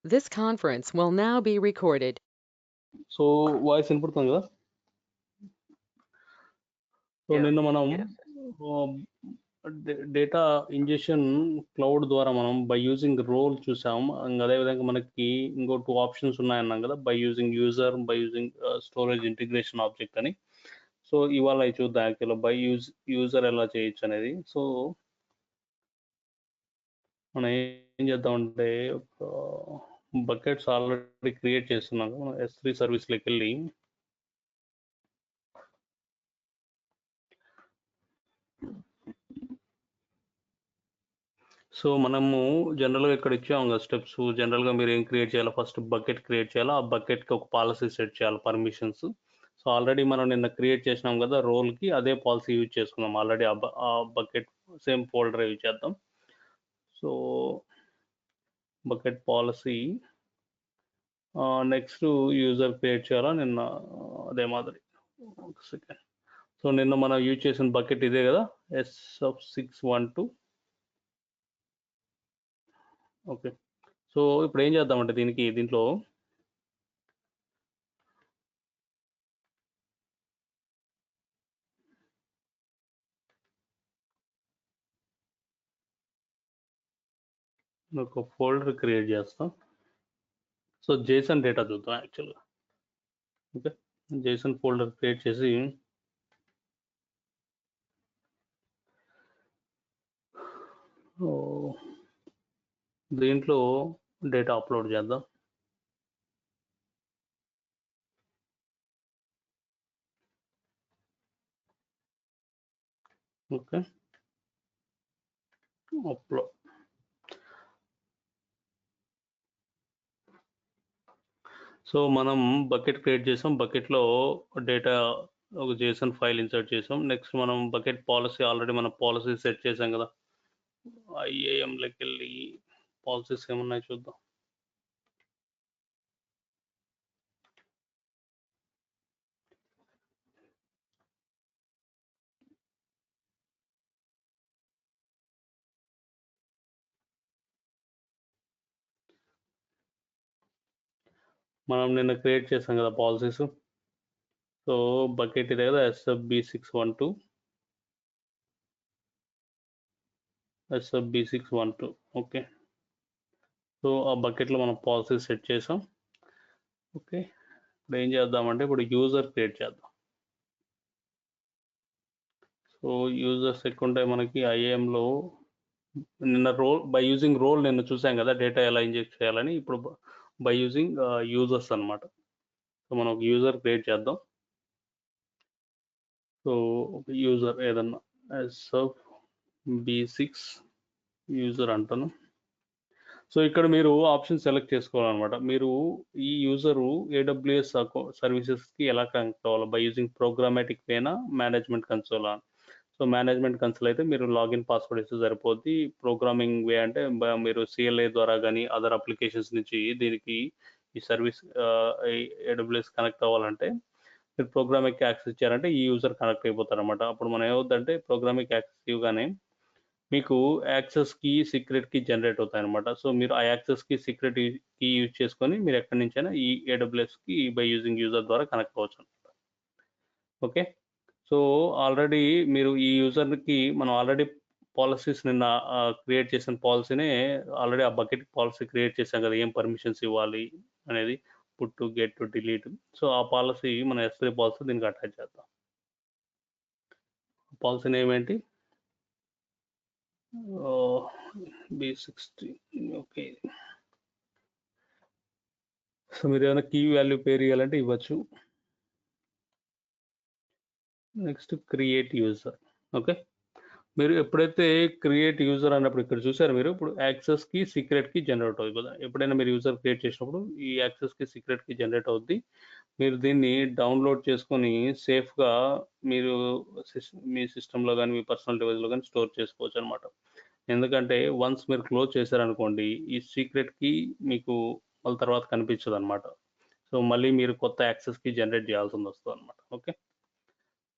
This conference will now be recorded. So voice వినపడుతుంది కదా. So నిన్న మనం డేటా ఇంజెక్షన్ క్లౌడ్ ద్వారా మనం బై యూజింగ్ రోల్ చూసాం. అదేవిధంగా మనకి ఇంకో 2 ఆప్షన్స్ ఉన్నాయన్నాం కదా, by using user, by using storage integration object అని. సో ఇవాళ అవి చూద్దాం యాక్చువల్గా బై యూజర్ ఎలా చేయొచ్చు అనేది. సో మనం ఏం చేద్దామంటే బకెట్స్ ఆల్రెడీ క్రియేట్ చేస్తున్నాము. S3 సర్వీస్లోకి వెళ్ళి సో మనము జనరల్గా ఇక్కడ ఇచ్చాము కదా స్టెప్స్. జనరల్గా మీరు ఏం క్రియేట్ చేయాలో, ఫస్ట్ బకెట్ క్రియేట్ చేయాలో, ఆ బకెట్కి ఒక పాలసీ సెట్ చేయాలి, పర్మిషన్స్. సో ఆల్రెడీ మనం నిన్న క్రియేట్ చేసినాం కదా రోల్కి, అదే పాలసీ యూజ్ చేసుకుందాం. ఆల్రెడీ ఆ బకెట్ సేమ్ ఫోల్డర్ యూజ్ చేద్దాం. So bucket policy next user create చేయాలా నిన్న అదే మాదిరి. ఒక సెకండ్. సో నిన్న మనం యూజ్ చేసిన బకెట్ ఇదే కదా, S612. ఓకే. సో ఇప్పుడు ఏం చేద్దామంటే దీంట్లో ఒక ఫోల్డర్ క్రియేట్ చేస్తాం. సో జేసన్ డేటా చూద్దాం యాక్చువల్గా. ఓకే, జేసన్ ఫోల్డర్ క్రియేట్ చేసి దీంట్లో డేటా అప్లోడ్ చేద్దాం. Okay, upload. సో మనం బకెట్ క్రియేట్ చేసాం, బకెట్లో డేటా ఒక జేసన్ ఫైల్ ఇన్సర్ట్ చేసాం. నెక్స్ట్ మనం బకెట్ పాలసీ ఆల్రెడీ మనం పాలసీ సెట్ చేసాం కదా, IAMలోకి వెళ్ళి పాలసీస్ ఏమున్నాయి చూద్దాం. మనం నిన్న క్రియేట్ చేసాం కదా పాలసీస్. సో బకెట్ ఇదే కదా, SFB612. SFB612. ఓకే. సో ఆ బకెట్లో మనం పాలసీ సెట్ చేసాం. ఓకే, ఇప్పుడు ఏం చేద్దామంటే ఇప్పుడు యూజర్ క్రియేట్ చేద్దాం. సో యూజర్స్ ఎక్కువ ఉంటాయి మనకి. IAMలో నిన్న బై యూజింగ్ రోల్ నిన్న చూసాం కదా డేటా ఎలా ఇంజెక్ట్ చేయాలని. ఇప్పుడు బై యూజింగ్ యూజర్స్ అనమాట. సో మనం ఒక యూజర్ క్రియేట్ చేద్దాం. సో ఒక యూజర్ ఏదన్నా SFB6 యూజర్ అంటాను. సో ఇక్కడ మీరు ఆప్షన్ సెలెక్ట్ చేసుకోవాలన్నమాట. మీరు ఈ యూజరు AWS సర్వీసెస్కి ఎలా కనెక్ట్ అవ్వాలి, బై యూజింగ్ ప్రోగ్రామాటిక్ వేనా, మేనేజ్మెంట్ కన్సోలా. సో మేనేజ్మెంట్ కన్సోల్ అయితే మీరు లాగిన్ పాస్వర్డ్ ఇస్తే సరిపోద్ది. ప్రోగ్రామింగ్ వే అంటే మీరు CLI ద్వారా కానీ అదర్ అప్లికేషన్స్ నుంచి దీనికి ఈ సర్వీస్ AWS కనెక్ట్ అవ్వాలంటే మీరు ప్రోగ్రామిక్ యాక్సెస్ ఇచ్చారంటే ఈ యూజర్ కనెక్ట్ అయిపోతారు అనమాట. అప్పుడు మనం ఏమవుతుందంటే ప్రోగ్రామిక్ యాక్సెస్ ఇవ్వగానే మీకు access key, secret key generate అవుతాయి అనమాట. సో మీరు ఆ access key, secret key use చేసుకొని మీరు ఎక్కడి నుంచైనా ఈ AWSకి బై యూజింగ్ యూజర్ ద్వారా కనెక్ట్ అవ్వచ్చు అనమాట. ఓకే. సో ఆల్రెడీ మీరు ఈ యూజర్కి మనం ఆల్రెడీ పాలసీస్ నిన్న క్రియేట్ చేసిన పాలసీనే ఆల్రెడీ ఆ బకెట్ పాలసీ క్రియేట్ చేసాం కదా, ఏం పర్మిషన్స్ ఇవ్వాలి అనేది, పుట్, గెట్, డిలీట్. సో ఆ పాలసీ మన S3 పాలసీ దీనికి అటాచ్ చేద్దాం. పాలసీ నేమ్ ఏంటి, B16. ఓకే. సో మీరు ఏమైనా కీ వాల్యూ పేరు ఇవ్వాలంటే ఇవ్వచ్చు. Next create user. ఓకే, మీరు ఎప్పుడైతే క్రియేట్ యూజర్ అన్నప్పుడు ఇక్కడ చూసారు మీరు, ఇప్పుడు యాక్సెస్కి, సీక్రెట్కి జనరేట్ అవుతుంది కదా. ఎప్పుడైనా మీరు యూజర్ క్రియేట్ చేసినప్పుడు ఈ యాక్సెస్కి, సీక్రెట్కి జనరేట్ అవుద్ది. మీరు దీన్ని డౌన్లోడ్ చేసుకొని సేఫ్గా మీరు మీ సిస్టంలో కానీ మీ పర్సనల్ డివైస్లో కానీ స్టోర్ చేసుకోవచ్చు అనమాట. ఎందుకంటే వన్స్ మీరు క్లోజ్ చేశారనుకోండి, ఈ సీక్రెట్కి మీకు మళ్ళీ తర్వాత కనిపించదు అనమాట. సో మళ్ళీ మీరు కొత్త యాక్సెస్కి జనరేట్ చేయాల్సి వస్తుంది అనమాట. ఓకే.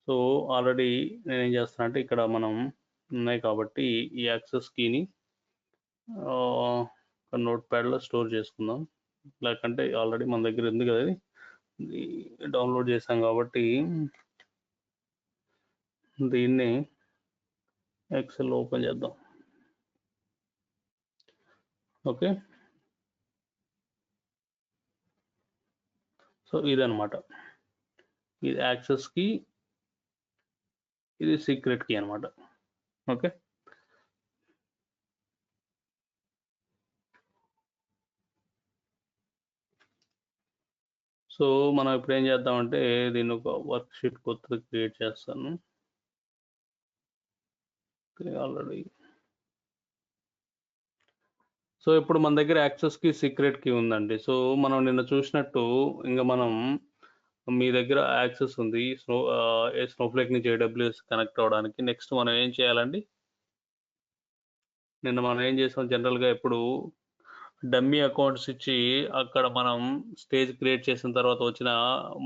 సో ఆల్రెడీ నేనేం చేస్తాను అంటే ఇక్కడ మనం ఉన్నాయి కాబట్టి ఈ యాక్సెస్ కీని ఒక నోట్ ప్యాడ్లో స్టోర్ చేసుకుందాం. లేకంటే ఆల్రెడీ మన దగ్గర ఉంది కదా, ఇది డౌన్లోడ్ చేసాం కాబట్టి దీన్ని ఎక్సెల్ ఓపెన్ చేద్దాం. ఓకే, సో ఇదనమాట, ఇది యాక్సెస్ కి, ఇది సీక్రెట్ కీ అనమాట. ఓకే, సో మనం ఇప్పుడు ఏం చేద్దామంటే దీన్ని ఒక వర్క్ షీట్ కొత్తది క్రియేట్ చేస్తాను. ఆల్రెడీ సో ఇప్పుడు మన దగ్గర యాక్సెస్ కి సీక్రెట్ కీ ఉందండి. సో మనం నిన్న చూసినట్టు ఇంకా మనం మీ దగ్గర యాక్సెస్ ఉంది స్నోఫ్లేక్ నుంచి AWS కనెక్ట్ అవ్వడానికి. నెక్స్ట్ మనం ఏం చేయాలండి, నిన్న మనం ఏం చేసాం, జనరల్గా ఇప్పుడు డమ్మీ అకౌంట్స్ ఇచ్చి అక్కడ మనం స్టేజ్ క్రియేట్ చేసిన తర్వాత వచ్చిన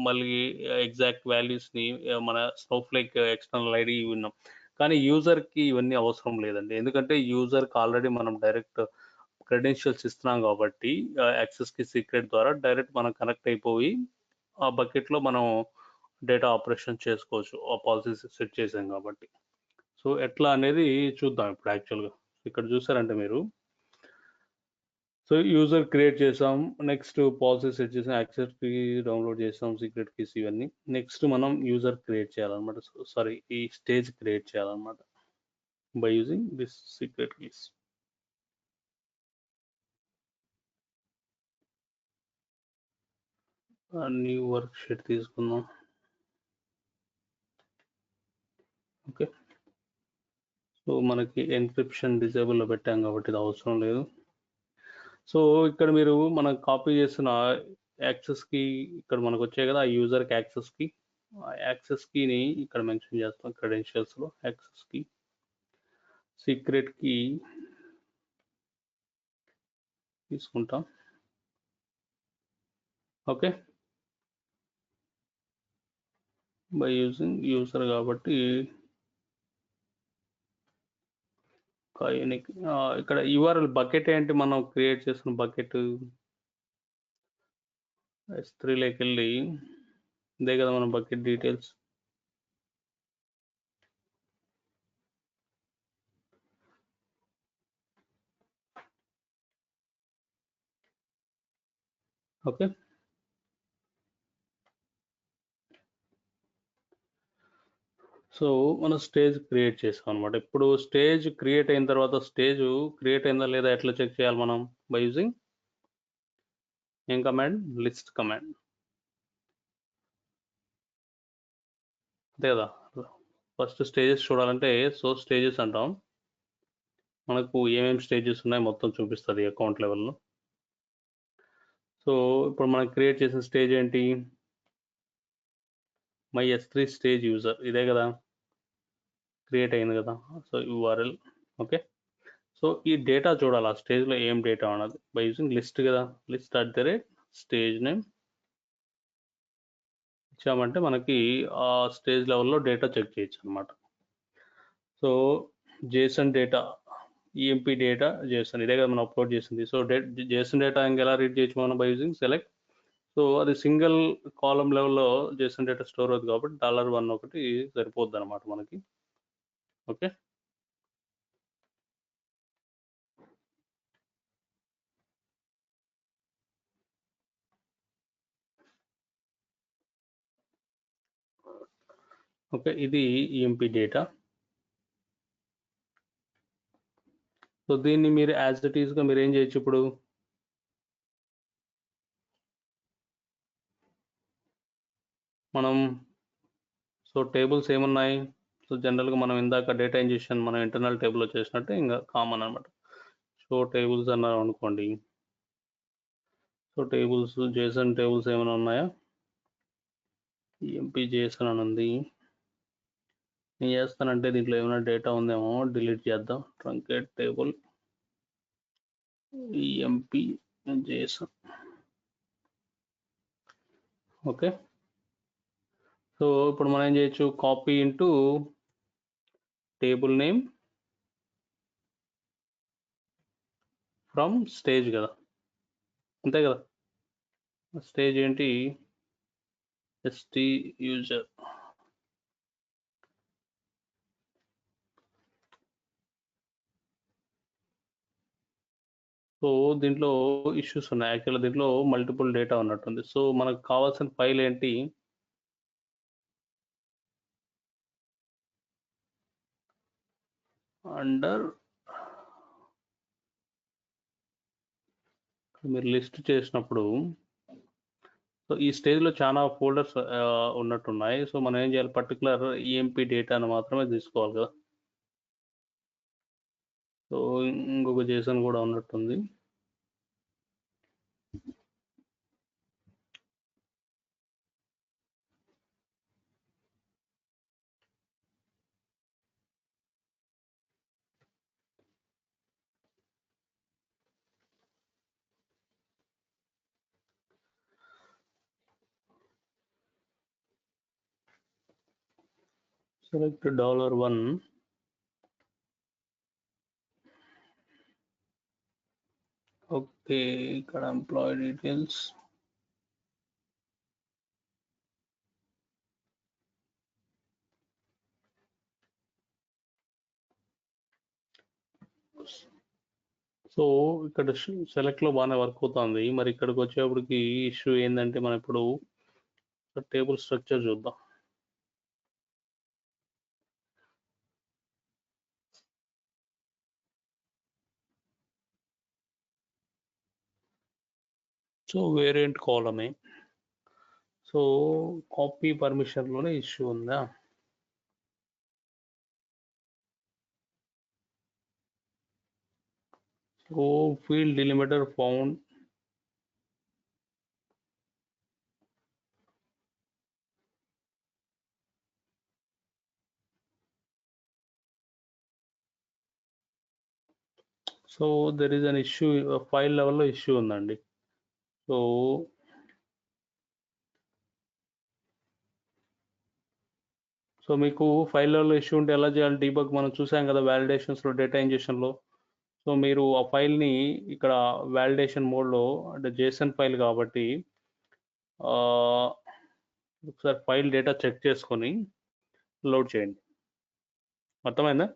మళ్ళీ ఎగ్జాక్ట్ వాల్యూస్ని మన స్నోఫ్లేక్ ఎక్స్టర్నల్ ఐడి విన్నాం. కానీ యూజర్కి ఇవన్నీ అవసరం లేదండి, ఎందుకంటే యూజర్కి ఆల్రెడీ మనం డైరెక్ట్ క్రెడెన్షియల్స్ ఇస్తున్నాం కాబట్టి యాక్సెస్కి సీక్రెట్ ద్వారా డైరెక్ట్ మనం కనెక్ట్ అయిపోయి ఆ బకెట్లో మనం డేటా ఆపరేషన్ చేసుకోవచ్చు, ఆ పాలసీస్ సెట్ చేసాం కాబట్టి. సో ఎట్లా అనేది చూద్దాం ఇప్పుడు. యాక్చువల్గా ఇక్కడ చూసారంటే మీరు, సో యూజర్ క్రియేట్ చేసాం, నెక్స్ట్ పాలసీ సెట్ చేసాం, యాక్సెస్ కీ డౌన్లోడ్ చేసాం, సీక్రెట్ కీస్ ఇవన్నీ. నెక్స్ట్ మనం యూజర్ క్రియేట్ చేయాలన్నమాట, సారీ ఈ స్టేజ్ క్రియేట్ చేయాలన్నమాట by using this secret keys. New work sheet తీసుకుందాం. ఓకే, సో మనకి ఎన్క్రిప్షన్ డిజేబుల్లో పెట్టాం కాబట్టి ఇది అవసరం లేదు. సో ఇక్కడ మీరు మనం కాపీ చేసిన యాక్సెస్ కీ ఇక్కడ మనకు వచ్చాయి కదా, ఆ యూజర్కి యాక్సెస్ కీ, ఆ యాక్సెస్ కీని ఇక్కడ మెన్షన్ చేస్తాం. క్రెడెన్షియల్స్లో యాక్సెస్ కీ, సీక్రెట్ కీ తీసుకుంటాం. ఓకే, బై యూజింగ్ యూజర్ కాబట్టి ఇక్కడ యూఆర్ఎల్ బకెట్ ఏంటి, మనం క్రియేట్ చేసిన బకెట్ S3లోకి వెళ్ళి ఇదే కదా మన బకెట్ డీటెయిల్స్. ఓకే, సో మనం స్టేజ్ క్రియేట్ చేసాం అనమాట. ఇప్పుడు స్టేజ్ క్రియేట్ అయిన తర్వాత స్టేజ్ క్రియేట్ అయిందా లేదా ఎట్లా చెక్ చేయాలి మనం, బై యూజింగ్ ఏం కమాండ్, లిస్ట్ కమాండ్. అంతే కదా, ఫస్ట్ స్టేజెస్ చూడాలంటే సో స్టేజెస్ అంటాం, మనకు ఏమేమి స్టేజెస్ ఉన్నాయి మొత్తం చూపిస్తుంది అకౌంట్ లెవెల్లో. సో ఇప్పుడు మనం క్రియేట్ చేసిన స్టేజ్ ఏంటి, మై S3 స్టేజ్ యూజర్, ఇదే కదా క్రియేట్ అయింది కదా. So URL. ఓకే, సో ఈ డేటా చూడాలి ఆ స్టేజ్లో ఏం డేటా ఉన్నది, బై యూజింగ్ లిస్ట్ కదా, లిస్ట్ స్టేజ్ నేమ్ ఇచ్చామంటే మనకి ఆ స్టేజ్ లెవెల్లో డేటా చెక్ చేయొచ్చు అనమాట. So Jason data, EMP data Jason, ఇదే కదా మనం అప్లోడ్ చేసింది. సో జేసన్ డేటా ఇంకెలా రీడ్ చేయొచ్చు మనం, బై యూజింగ్ సెలెక్ట్. సో అది సింగిల్ కాలం లెవెల్లో జేసన్ డేటా స్టోర్ అవుతుంది కాబట్టి $1 ఒకటి సరిపోద్ది అనమాట మనకి. ఓకే, ఓకే, ఇది EMP డేటా. సో దీన్ని మీరు యాజ్ ఇట్ ఈస్గా మీరు ఏం చేయొచ్చు, ఇప్పుడు మనం సో టేబుల్స్ ఏమున్నాయి, సో జనరల్గా మనం ఇందాక డేటా ఇంజెక్షన్ మనం ఇంటర్నల్ టేబుల్లో చేసినట్టే ఇంకా కామన్ అనమాట. సో టేబుల్స్ అన్నారు అనుకోండి, సో టేబుల్స్ జేసన్ టేబుల్స్ ఏమైనా ఉన్నాయా, EMP జేసన్ అని ఉంది. నేను చేస్తానంటే దీంట్లో ఏమైనా డేటా ఉందేమో డిలీట్ చేద్దాం. Truncate table EMP Jason. Okay, so ఇప్పుడు మనం ఏం చేయొచ్చు, copy into table name from stage కదా, అంతే కదా. స్టేజ్ ఏంటి, ఎస్టీ యూజర్. సో దీంట్లో ఇష్యూస్ ఉన్నాయి యాక్చువల్గా, దీంట్లో మల్టిపుల్ డేటా ఉన్నట్టుంది. సో మనకు కావాల్సిన ఫైల్ ఏంటి, అండర్ మీరు లిస్ట్ చేసినప్పుడు సో ఈ స్టేజ్లో చాలా ఫోల్డర్స్ ఉన్నట్టున్నాయి. సో మనం ఏం చేయాలి, పర్టికులర్ ఈఎంపీ డేటాను మాత్రమే తీసుకోవాలి కదా. సో ఇంకొక జేసన్ కూడా ఉన్నట్టుంది. సెలెక్ట్ $1. ఓకే, ఇక్కడ ఎంప్లాయీ డీటెయిల్స్. సో ఇక్కడ సెలెక్ట్లో బాగానే వర్క్ అవుతుంది. మరి ఇక్కడికి వచ్చేప్పటికి ఇష్యూ ఏంటంటే, మనం ఇప్పుడు టేబుల్ స్ట్రక్చర్ చూద్దాం. సో వేరియంట్ కాలమే. సో కాపీ పర్మిషన్లోనే ఇష్యూ ఉందా. So field delimiter found. So there is an issue, file లెవెల్లో ఇష్యూ ఉందండి. సో సో మీకు ఫైల్ లెవెల్లో ఇష్యూ ఉంటే ఎలా చేయాలి డీబగ్, మనం చూసాం కదా వ్యాలిడేషన్స్లో, డేటా ఇంజెక్షన్లో. సో మీరు ఆ ఫైల్ని ఇక్కడ వ్యాలిడేషన్ మోడ్లో, అంటే జేసన్ ఫైల్ కాబట్టి ఒకసారి ఫైల్ డేటా చెక్ చేసుకొని లోడ్ చేయండి. అర్థమైందా.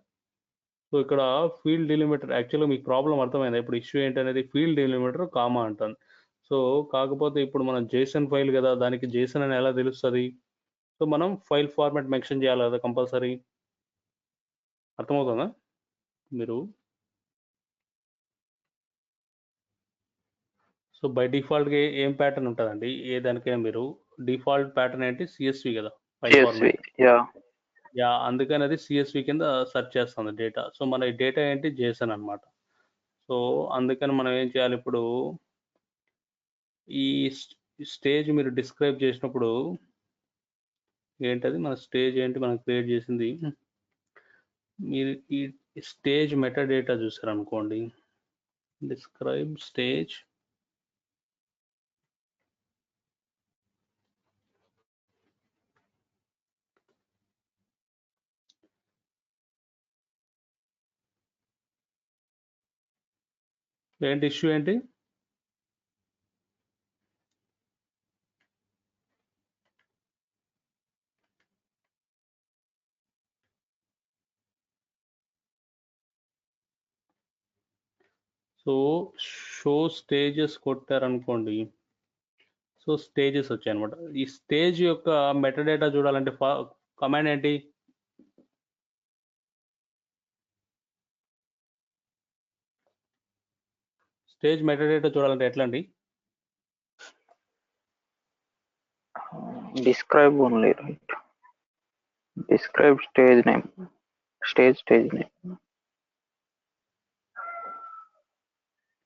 సో ఇక్కడ ఫీల్డ్ డిలిమిటర్, యాక్చువల్గా మీకు ప్రాబ్లం అర్థమైందా. ఇప్పుడు ఇష్యూ ఏంటనేది ఫీల్డ్ డిలిమిటర్ కామా అంటాను. సో కాకపోతే ఇప్పుడు మనం జేసన్ ఫైల్ కదా, దానికి జేసన్ అని ఎలా తెలుస్తుంది. సో మనం ఫైల్ ఫార్మాట్ మెన్షన్ చేయాలి కదా కంపల్సరీ. అర్థమవుతుందా. మీరు సో బై డిఫాల్ట్గా ఏం ప్యాటర్న్ ఉంటుందండి ఏ దానికైనా, మీరు డిఫాల్ట్ ప్యాటర్న్ ఏంటి, సిఎస్వి కదా ఫైల్ ఫార్మాట్. యా, అందుకని అది సిఎస్వి కింద సెర్చ్ చేస్తుంది డేటా. సో మన డేటా ఏంటి, జేసన్ అనమాట. సో అందుకని మనం ఏం చేయాలి, ఇప్పుడు ఈ స్టేజ్ మీరు డిస్క్రైబ్ చేసినప్పుడు ఏంటది, మన స్టేజ్ ఏంటి మనం క్రియేట్ చేసింది. మీరు ఈ స్టేజ్ మెటా డేటా చూసారనుకోండి, డిస్క్రైబ్ స్టేజ్. ఏంటి ఇష్యూ ఏంటి, సో షో స్టేజెస్ కొట్టారనుకోండి. సో స్టేజెస్ వచ్చాయి అనమాట. ఈ స్టేజ్ యొక్క మెటాడేటా చూడాలంటే కమాండ్ ఏంటి, స్టేజ్ మెటాడేటా చూడాలంటే ఎట్లా అండి, describe only, right? Describe stage name. Stage name.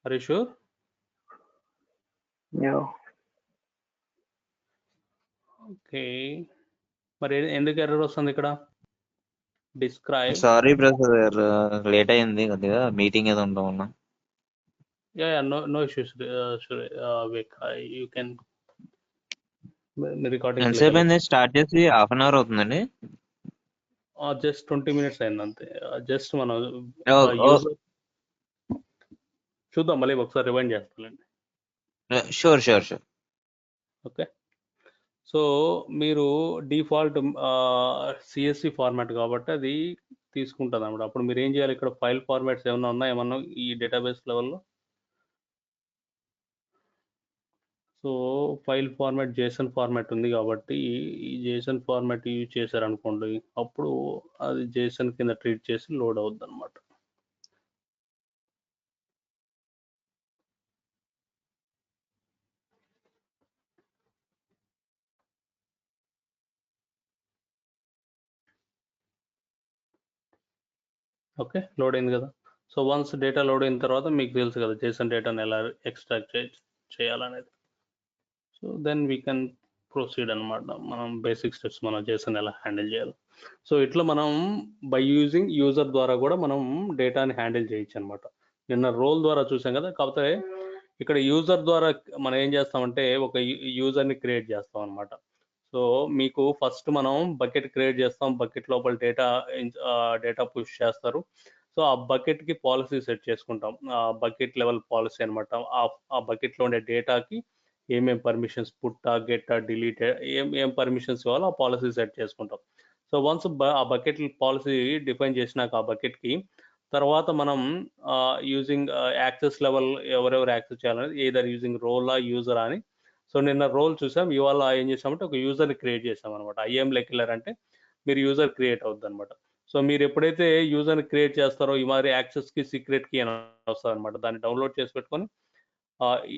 Are you sure. Yeah. Okay, మరి ఎందుకు ఎర్రర్ వస్తుంది ఇక్కడ, డిస్క్రైబ్. సారీ బ్రదర్, లేట్ అయింది కొద్దిగా, మీటింగ్ ఏదో ఉండడం వల్ల. Yeah no issues you can recording. ఎంతసేపు అయింది స్టార్ట్ చేసి? హాఫ్ అన్ అవర్ అవుతుందండి. జస్ట్ 20 minutes అయింది అంతే. జస్ట్ మనం చూద్దాం, మళ్ళీ ఒకసారి రివైండ్ చేస్తానండి. షూర్ ఓకే, సో మీరు డిఫాల్ట్ సిఎస్సి ఫార్మాట్ కాబట్టి అది తీసుకుంటుంది అన్నమాట. అప్పుడు మీరు ఏం చేయాలి, ఇక్కడ ఫైల్ ఫార్మాట్స్ ఏమన్నా ఉన్నాయి ఏమన్నా ఈ డేటాబేస్ లెవెల్లో. So file format Jason format ఉంది కాబట్టి ఈ జేసన్ ఫార్మాట్ యూజ్ చేశారనుకోండి, అప్పుడు అది జేసన్ కింద ట్రీట్ చేసి లోడ్ అవుద్ది అనమాట. ఓకే, లోడ్ అయింది కదా. సో వన్స్ డేటా లోడ్ అయిన తర్వాత మీకు తెలుసు కదా జేసన్ డేటాను ఎలా ఎక్స్ట్రాక్ట్ చేయాలనేది. So then we can proceed అనమాట. మనం బేసిక్ స్టెప్స్ మనం జేసన్ ఎలా హ్యాండిల్ చేయాలి. సో ఇట్లా మనం బై యూజింగ్ యూజర్ ద్వారా కూడా మనం డేటాని హ్యాండిల్ చేయొచ్చు అనమాట. నిన్న రోల్ ద్వారా చూసాం కదా, కాకపోతే ఇక్కడ యూజర్ ద్వారా మనం ఏం చేస్తామంటే ఒక యూజర్ని క్రియేట్ చేస్తాం అనమాట. సో మీకు ఫస్ట్ మనం బకెట్ క్రియేట్ చేస్తాం, బకెట్ లోపల డేటా పుష్ చేస్తారు. సో ఆ బకెట్కి పాలసీ సెట్ చేసుకుంటాం, ఆ బకెట్ లెవెల్ పాలసీ అనమాట. ఆ బకెట్లో ఉండే డేటాకి ఏమేం పర్మిషన్స్, పుట్టా, గెట్టా, డిలీట్, ఏం పర్మిషన్స్ ఇవ్వాలో ఆ పాలసీ సెట్ చేసుకుంటాం. సో వన్స్ ఆ బకెట్ పాలసీ డిఫైన్ చేసినాక ఆ బకెట్కి తర్వాత మనం యూజింగ్ యాక్సెస్ లెవెల్ ఎవరెవరు యాక్సెస్ చేయాలనేది ఏదర్ యూజింగ్ రోలా యూజర్ అని. సో నిన్న రోల్ చూసాం, ఇవాళ ఏం చేసామంటే ఒక యూజర్ని క్రియేట్ చేసాం అనమాట. ఐఎం లెక్కిలర్ అంటే మీరు యూజర్ క్రియేట్ అవుద్ది అనమాట. సో మీరు ఎప్పుడైతే యూజర్ని క్రియేట్ చేస్తారో ఈ మరి యాక్సెస్కి సీక్రెట్ కీ అని వస్తుంది అనమాట. దాన్ని డౌన్లోడ్ చేసి పెట్టుకొని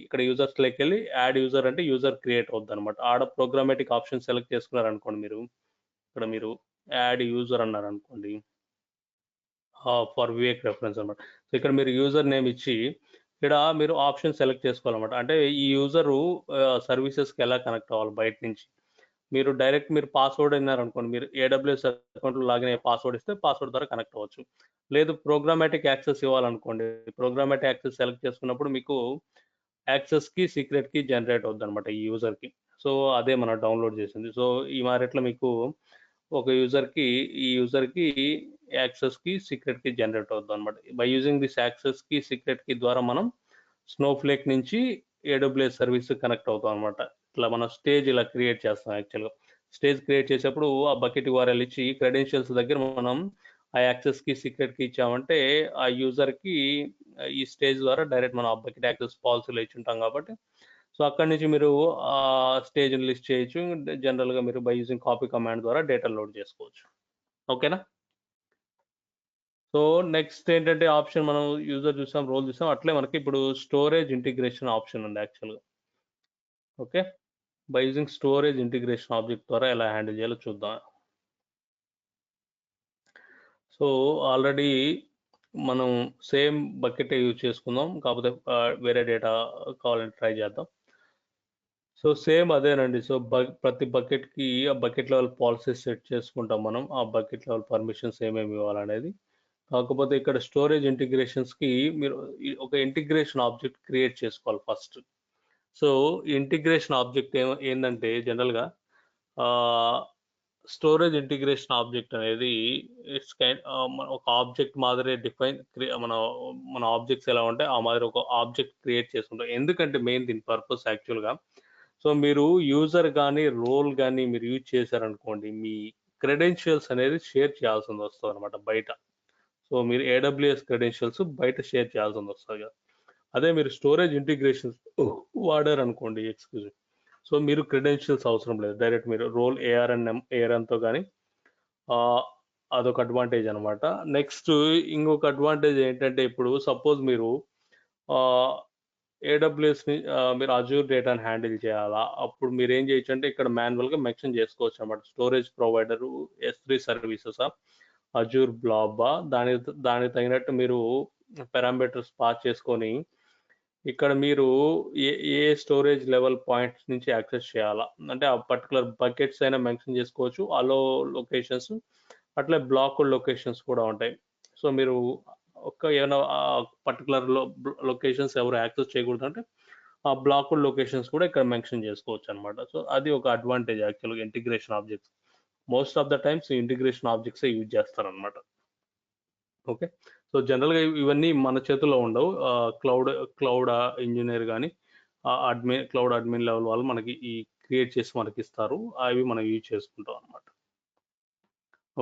ఇక్కడ యూజర్స్లోకి వెళ్ళి యాడ్ యూజర్ అంటే యూజర్ క్రియేట్ అవుద్ది అనమాట. ఆడ ప్రోగ్రామేటిక్ ఆప్షన్ సెలెక్ట్ చేసుకున్నారు అనుకోండి, మీరు ఇక్కడ మీరు యాడ్ యూజర్ అన్నారు అనుకోండి, ఫర్ వివేక్ రెఫరెన్స్ అనమాట. సో ఇక్కడ మీరు యూజర్ నేమ్ ఇచ్చి ఇక్కడ మీరు ఆప్షన్ సెలెక్ట్ చేసుకోవాలన్నమాట. అంటే ఈ యూజరు సర్వీసెస్కి ఎలా కనెక్ట్ అవ్వాలి బయట నుంచి. మీరు డైరెక్ట్ మీరు పాస్వర్డ్ అన్నారు అనుకోండి, మీరు ఏడబ్ల్యూఎస్ అకౌంట్లో లాగిన్ అయ్యే పాస్వర్డ్ ఇస్తే పాస్వర్డ్ ద్వారా కనెక్ట్ అవ్వచ్చు. లేదు ప్రోగ్రామాటిక్ యాక్సెస్ ఇవ్వాలనుకోండి, ప్రోగ్రామాటిక్ యాక్సెస్ సెలెక్ట్ చేసుకున్నప్పుడు మీకు యాక్సెస్కి సీక్రెట్కి జనరేట్ అవుద్ది అనమాట ఈ యూజర్కి. సో అదే మనం డౌన్లోడ్ చేసింది. సో ఈ మారెట్లో మీకు ఒక ఈ యూజర్కి యాక్సెస్కి సీక్రెట్కి జనరేట్ అవుతుంది అనమాట. బై యూజింగ్ దిస్ యాక్సెస్కి సీక్రెట్కి ద్వారా మనం స్నోఫ్లేక్ నుంచి ఏడబ్ల్యూఎస్ సర్వీస్ కనెక్ట్ అవుతాం అనమాట. ఇట్లా మనం స్టేజ్ ఇలా క్రియేట్ చేస్తాం. యాక్చువల్గా స్టేజ్ క్రియేట్ చేసేప్పుడు ఆ బకెట్ URL ఇచ్చి క్రెడెన్షియల్స్ దగ్గర మనం ఆ యాక్సెస్కి సీక్రెట్కి ఇచ్చామంటే ఆ యూజర్కి ఈ స్టేజ్ ద్వారా డైరెక్ట్ మనం ఆ బకెట్ యాక్సెస్ పాలసీలో ఇచ్చి ఉంటాం కాబట్టి సో అక్కడి నుంచి మీరు ఆ స్టేజ్ లిస్ట్ చేయొచ్చు. జనరల్గా మీరు బై యూజింగ్ కాపీ కమాండ్ ద్వారా డేటా లోడ్ చేసుకోవచ్చు. ఓకేనా. సో నెక్స్ట్ ఏంటంటే ఆప్షన్ మనం యూజర్ చూసాం, రోల్ చూసాం, అట్లే మనకి ఇప్పుడు స్టోరేజ్ ఇంటిగ్రేషన్ ఆప్షన్ ఉంది యాక్చువల్గా. Okay, by using storage integration object ద్వారా ఎలా హ్యాండిల్ చేయాలో చూద్దాం. సో ఆల్రెడీ మనం సేమ్ బకెట్ యూజ్ చేసుకుందాం, కాకపోతే వేరే డేటా కావాలంటే ట్రై చేద్దాం. సో సేమ్ అదేనండి. సో ప్రతి బకెట్కి ఆ బకెట్ లెవెల్ పాలసీస్ సెట్ చేసుకుంటాం మనం, ఆ బకెట్ లెవెల్ పర్మిషన్స్ ఏమేమి ఇవ్వాలనేది. కాకపోతే ఇక్కడ స్టోరేజ్ ఇంటిగ్రేషన్స్కి మీరు ఒక ఇంటిగ్రేషన్ ఆబ్జెక్ట్ క్రియేట్ చేసుకోవాలి ఫస్ట్. సో ఇంటిగ్రేషన్ ఆబ్జెక్ట్ ఏంటంటే జనరల్గా స్టోరేజ్ ఇంటిగ్రేషన్ ఆబ్జెక్ట్ అనేది ఇట్స్ ఒక ఆబ్జెక్ట్ మాదిరి మన ఆబ్జెక్ట్స్ ఎలా ఉంటాయి ఆ మాదిరి ఒక ఆబ్జెక్ట్ క్రియేట్ చేసుకుంటాం. ఎందుకంటే మెయిన్ దీని పర్పస్ యాక్చువల్గా, సో మీరు యూజర్ కానీ రోల్ కానీ మీరు యూజ్ చేశారనుకోండి, మీ క్రెడెన్షియల్స్ అనేది షేర్ చేయాల్సి వస్తుంది అనమాట బయట. సో మీరు AWS క్రెడెన్షియల్స్ బయట షేర్ చేయాల్సి వస్తుంది కదా. అదే మీరు స్టోరేజ్ ఇంటిగ్రేషన్స్ వాడారు అనుకోండి, సో మీరు క్రెడెన్షియల్స్ అవసరం లేదు, డైరెక్ట్ మీరు రోల్ ARNతో కానీ అదొక అడ్వాంటేజ్ అనమాట. నెక్స్ట్ ఇంకొక అడ్వాంటేజ్ ఏంటంటే ఇప్పుడు సపోజ్ మీరు AWSని మీరు అజూర్ డేటాని హ్యాండిల్ చేయాలా, అప్పుడు మీరు ఏం చేయొచ్చు అంటే ఇక్కడ మాన్యువల్గా మెన్షన్ చేసుకోవచ్చు అనమాట. Storage provider S3 services, Azure బ్లాబా, దానికి తగినట్టు మీరు పారామీటర్స్ పాస్ చేసుకొని ఇక్కడ మీరు ఏ స్టోరేజ్ లెవెల్ పాయింట్స్ నుంచి యాక్సెస్ చేయాలా అంటే ఆ పర్టికులర్ బకెట్స్ అయినా మెన్షన్ చేసుకోవచ్చు, అలో లొకేషన్స్, అట్లే బ్లాక్ లొకేషన్స్ కూడా ఉంటాయి. సో మీరు ఏమైనా పర్టికులర్ లొకేషన్స్ ఎవరు యాక్సెస్ చేయకూడదు అంటే ఆ బ్లాక్ లొకేషన్స్ కూడా ఇక్కడ మెన్షన్ చేసుకోవచ్చు అనమాట. సో అది ఒక అడ్వాంటేజ్ యాక్చువల్గా integration objects. Most of the times integration objects use చేస్తారనమాట. ఓకే, సో జనరల్గా ఇవన్నీ మన చేతుల్లో ఉండవు. క్లౌడ్ ఇంజనీర్ కానీ క్లౌడ్ అడ్మిన్ లెవెల్ వాళ్ళు మనకి ఈ క్రియేట్ చేసి మనకి ఇస్తారు. అవి మనం యూజ్ చేసుకుంటాం అనమాట.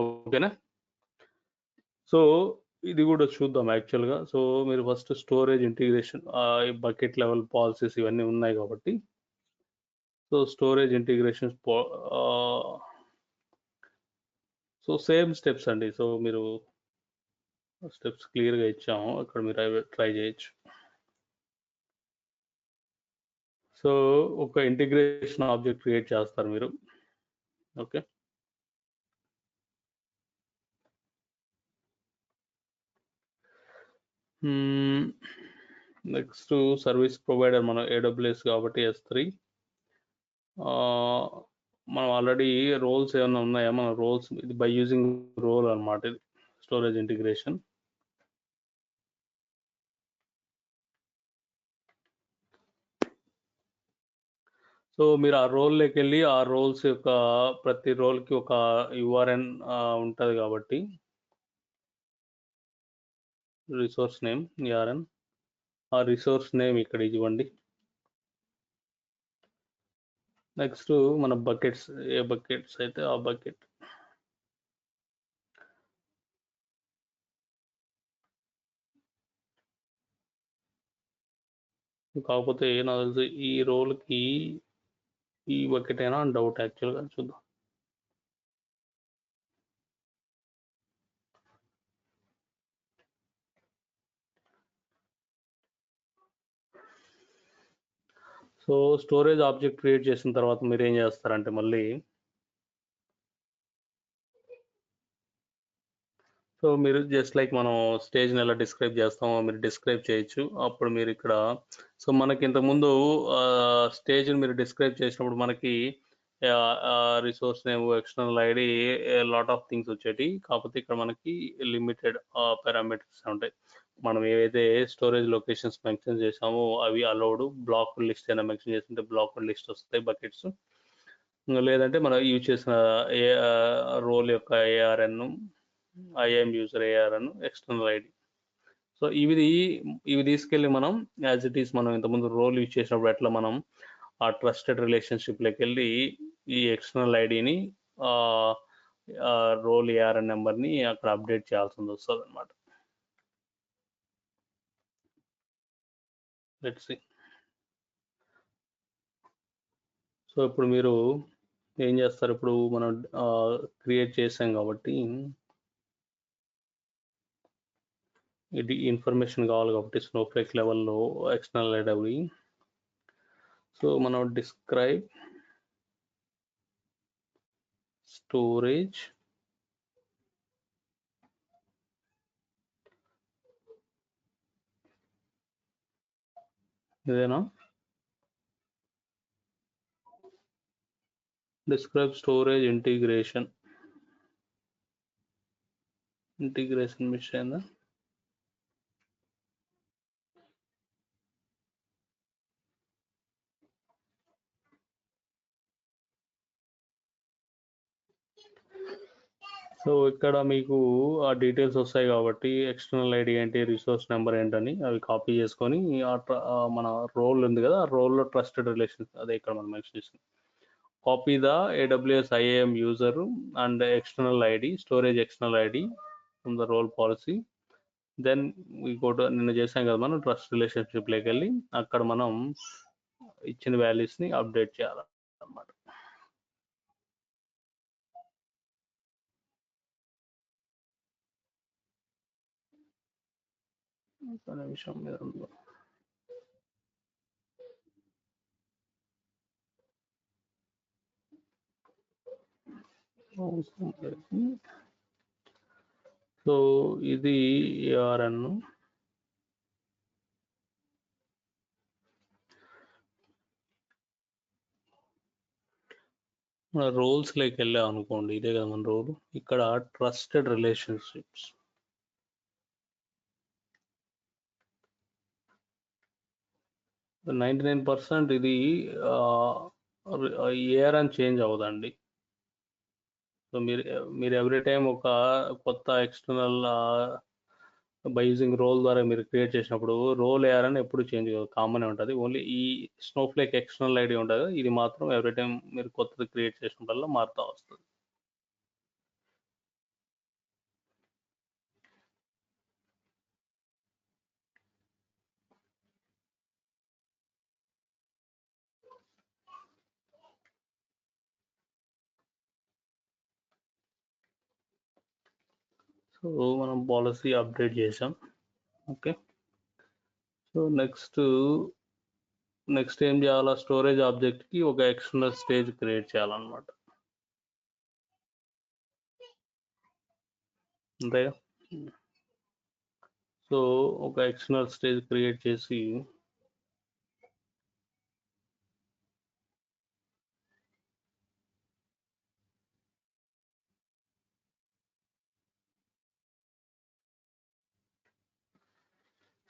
ఓకేనా? సో ఇది కూడా చూద్దాం యాక్చువల్గా. సో మీరు first storage integration, bucket level policies ఇవన్నీ ఉన్నాయి కాబట్టి, so storage integration so same steps అండి. సో మీరు స్టెప్స్ క్లియర్గా ఇచ్చాము, అక్కడ మీరు అవి ట్రై చేయొచ్చు. సో ఒక ఇంటిగ్రేషన్ ఆబ్జెక్ట్ క్రియేట్ చేస్తారు మీరు. ఓకే, నెక్స్ట్ సర్వీస్ ప్రొవైడర్ మనం AWS కాబట్టి S3. మనం ఆల్రెడీ రోల్స్ ఏమైనా ఉన్నాయా? మన రోల్స్ ఇది బై యూజింగ్ రోల్ అనమాట, ఇది స్టోరేజ్ ఇంటిగ్రేషన్. సో మీరు ఆ రోల్లోకి వెళ్ళి ఆ రోల్స్ యొక్క ప్రతి రోల్కి ఒక URN ఉంటుంది కాబట్టి రిసోర్స్ నేమ్ URN, ఆ రిసోర్స్ నేమ్ ఇక్కడ ఇవ్వండి. నెక్స్ట్ మన బకెట్స్, ఏ బకెట్స్ అయితే ఆ బకెట్. కాకపోతే నాకు తెలిసి ఈ రోల్కి ఈ బకెట్ అయినా అని డౌట్ యాక్చువల్గా. చూద్దాం. సో స్టోరేజ్ ఆబ్జెక్ట్ క్రియేట్ చేసిన తర్వాత మీరు ఏం చేస్తారంటే మళ్ళీ సో మీరు జస్ట్ లైక్ మనం స్టేజ్ని ఎలా డిస్క్రైబ్ చేస్తామో మీరు డిస్క్రైబ్ చేయొచ్చు. అప్పుడు మీరు ఇక్కడ సో మనకి ఇంతకుముందు స్టేజ్ని మీరు డిస్క్రైబ్ చేసినప్పుడు మనకి resource name, external ID, lot of things వచ్చేటి. కాకపోతే ఇక్కడ మనకి లిమిటెడ్ పారామీటర్స్ ఉంటాయి. మనం ఏవైతే స్టోరేజ్ లొకేషన్స్ మెన్షన్ చేసామో అవి అలౌడ్, బ్లాక్ లిస్ట్ అయినా మెన్షన్ చేస్తుంటే బ్లాక్ లిస్ట్ వస్తాయి బకెట్స్. లేదంటే మనం యూజ్ చేసిన రోల్ యొక్క ARN, IAM user ARN, external ID. So ఇవి తీసుకెళ్ళి మనం యాజ్ ఇట్ ఈస్ మనం ఇంతకుముందు రోల్ యూజ్ చేసినప్పుడు ఎట్లా మనం ఆ ట్రస్టెడ్ రిలేషన్షిప్లోకి వెళ్ళి ఈ ఎక్స్టర్నల్ ఐడిని రోల్ ARN నెంబర్ని అక్కడ అప్డేట్ చేయాల్సి వస్తుంది అనమాట. Let's see. సో ఇప్పుడు మీరు ఏం చేస్తారు? ఇప్పుడు మనం క్రియేట్ చేసాం కాబట్టి ఇది ఇన్ఫర్మేషన్ కావాలి కాబట్టి స్నోఫ్లేక్ లెవెల్లో ఎక్స్టర్నల్ ఐడి. సో మనం డిస్క్రైబ్ స్టోరేజ్ ఇదేనా? డిస్క్రైబ్ స్టోరేజ్ ఇంటిగ్రేషన్ మిస్ అయిందా? సో ఇక్కడ మీకు ఆ డీటెయిల్స్ వస్తాయి కాబట్టి ఎక్స్టర్నల్ ఐడి ఏంటి, రిసోర్స్ నెంబర్ ఏంటని అవి కాపీ చేసుకొని మన రోల్ ఉంది కదా, ఆ రోల్లో ట్రస్టెడ్ రిలేషన్స్ అదే ఇక్కడ మనం మెన్షన్ చేసాం. Copy the AWS IAM user and external ID, storage external ID from the role policy. Then ఇంకోటి నిన్న చేసాం కదా మనం ట్రస్ట్ రిలేషన్షిప్లోకి వెళ్ళి అక్కడ మనం ఇచ్చిన వాల్యూస్ని అప్డేట్ చేయాలన్నమాట. ఒక నిమిషం మీద సో ఇది ARN. మన రోల్స్లోకి వెళ్ళాం అనుకోండి, ఇదే కదా మన రోల్. ఇక్కడ ట్రస్టెడ్ రిలేషన్షిప్స్ 99% ఇది ARN చేంజ్ అవ్వదండి. సో మీరు ఎవ్రీ టైం ఒక కొత్త ఎక్స్టర్నల్ బై యూజింగ్ రోల్ ద్వారా మీరు క్రియేట్ చేసినప్పుడు రోల్ ఏఆర్ అని ఎప్పుడు చేంజ్ కాదు, కామన్ ఉంటుంది. ఓన్లీ ఈ స్నోఫ్లేక్ ఎక్స్టర్నల్ ఐడి ఉంటుంది, ఇది మాత్రం ఎవ్రీ టైం మీరు కొత్తది క్రియేట్ చేసినప్పుడల్లా మారుతూ వస్తుంది. సో మనం పాలసీ అప్డేట్ చేసాం. ఓకే, సో నెక్స్ట్ ఏం చేయాలా, స్టోరేజ్ ఆబ్జెక్ట్కి ఒక ఎక్స్టర్నల్ స్టేజ్ క్రియేట్ చేయాలన్నమాట. అంతేగా. సో ఒక ఎక్స్టర్నల్ స్టేజ్ క్రియేట్ చేసి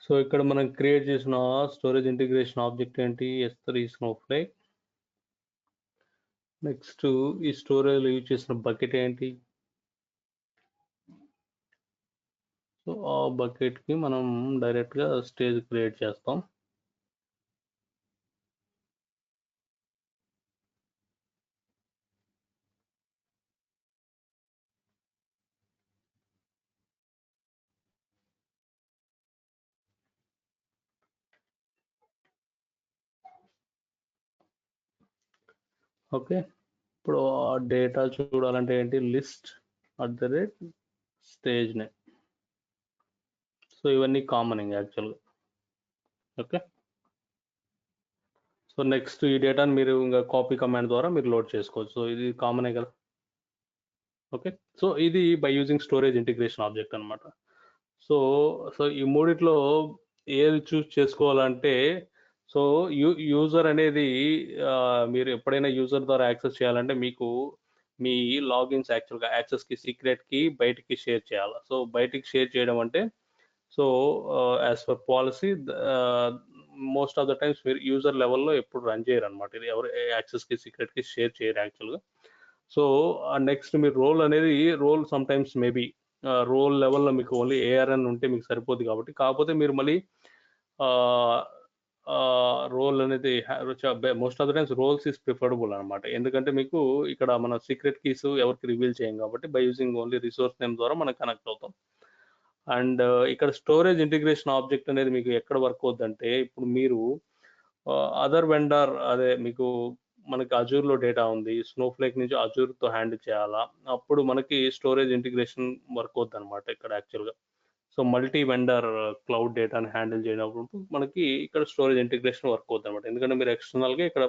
సో ఇక్కడ మనం క్రియేట్ చేసిన స్టోరేజ్ ఇంటిగ్రేషన్ ఆబ్జెక్ట్ ఏంటి, S3 స్నోఫ్లేక్. నెక్స్ట్ ఈ స్టోరేజ్ యూజ్ చేసిన బకెట్ ఏంటి, సో ఆ బకెట్కి మనం డైరెక్ట్గా స్టేజ్ క్రియేట్ చేస్తాం. ఓకే, ఇప్పుడు ఆ డేటా చూడాలంటే ఏంటి, లిస్ట్ @స్టేజ్ నేమ్. సో ఇవన్నీ కామన్ ఇంకా యాక్చువల్గా. ఓకే, సో నెక్స్ట్ ఈ డేటాని మీరు ఇంకా కాపీ కమాండ్ ద్వారా మీరు లోడ్ చేసుకోవచ్చు. సో ఇది కామనే కదా. ఓకే, సో ఇది by using storage integration object అనమాట. సో ఈ మూడిట్లో ఏది చూస్ చేసుకోవాలంటే, సో యూజర్ అనేది మీరు ఎప్పుడైనా యూజర్ ద్వారా యాక్సెస్ చేయాలంటే మీకు మీ లాగిన్స్ యాక్చువల్గా యాక్సెస్కి సీక్రెట్కి బయటికి షేర్ చేయాలి. సో బయటికి షేర్ చేయడం అంటే, so as per policy most of the times మీరు యూజర్ లెవెల్లో ఎప్పుడు రన్ చేయరు అనమాట. ఇది ఎవరు యాక్సెస్కి సీక్రెట్కి షేర్ చేయరు యాక్చువల్గా. సో నెక్స్ట్ మీరు role some times maybe role లెవెల్లో మీకు ఓన్లీ ఏఆర్ఎన్ ఉంటే మీకు సరిపోద్ది కాబట్టి, కాకపోతే మీరు మళ్ళీ రోల్ అనేది most of the times roles is preferable అనమాట. ఎందుకంటే మీకు ఇక్కడ మన సీక్రెట్ కీస్ ఎవరికి రివీల్ చేయం కాబట్టి by using only resource name ద్వారా మనం కనెక్ట్ అవుతాం. అండ్ ఇక్కడ స్టోరేజ్ ఇంటిగ్రేషన్ ఆబ్జెక్ట్ అనేది మీకు ఎక్కడ వర్క్ అవుద్దంటే, ఇప్పుడు మీరు అదర్ వెండర్ అదే మీకు మనకి అజూర్లో డేటా ఉంది, స్నోఫ్లేక్ నుంచి అజూర్తో హ్యాండిల్ చేయాలా, అప్పుడు మనకి స్టోరేజ్ ఇంటిగ్రేషన్ వర్క్ అవుద్ది అనమాట ఇక్కడ యాక్చువల్గా. సో మల్టీ వెండర్ క్లౌడ్ డేటాని హ్యాండిల్ చేయనప్పుడు మనకి ఇక్కడ స్టోరేజ్ ఇంటిగ్రేషన్ వర్క్ అవుతుంది అనమాట. ఎందుకంటే మీరు ఎక్స్టర్నల్గా ఇక్కడ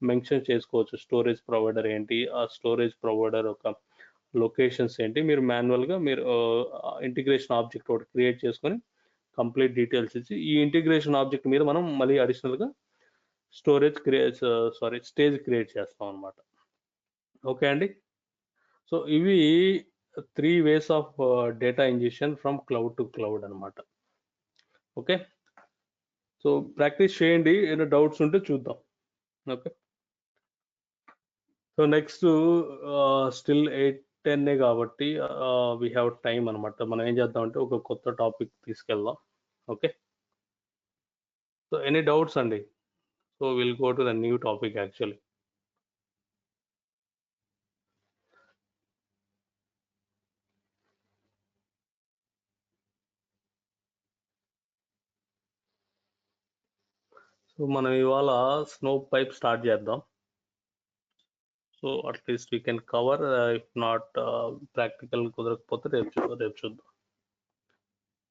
మెన్షన్ చేసుకోవచ్చు స్టోరేజ్ ప్రొవైడర్ ఏంటి, ఆ స్టోరేజ్ ప్రొవైడర్ ఒక లొకేషన్స్ ఏంటి, మీరు మాన్యువల్గా మీరు ఇంటిగ్రేషన్ ఆబ్జెక్ట్ ఒకటి క్రియేట్ చేసుకొని కంప్లీట్ డీటెయిల్స్ ఇచ్చి ఈ ఇంటిగ్రేషన్ ఆబ్జెక్ట్ మీద మనం మళ్ళీ అడిషనల్గా స్టేజ్ క్రియేట్ చేస్తాం అనమాట. ఓకే అండి, సో ఇవి 3 ways of data ingestion from cloud to cloud అనమాట. ఓకే, సో ప్రాక్టీస్ చేయండి, ఏమైనా డౌట్స్ ఉంటే చూద్దాం. ఓకే, సో నెక్స్ట్ స్టిల్ 8:10 కాబట్టి వీ హ్యావ్ టైం అనమాట. మనం ఏం చేద్దామంటే ఒక కొత్త టాపిక్ తీసుకెళ్దాం. ఓకే, సో ఎనీ డౌట్స్ అండి? So will go to the new topic actually. So మనం ఇవాళ స్నో పైప్ స్టార్ట్ చేద్దాం. So at least we can cover, if not practical కుదరకపోతే రేపు చూద్దాం.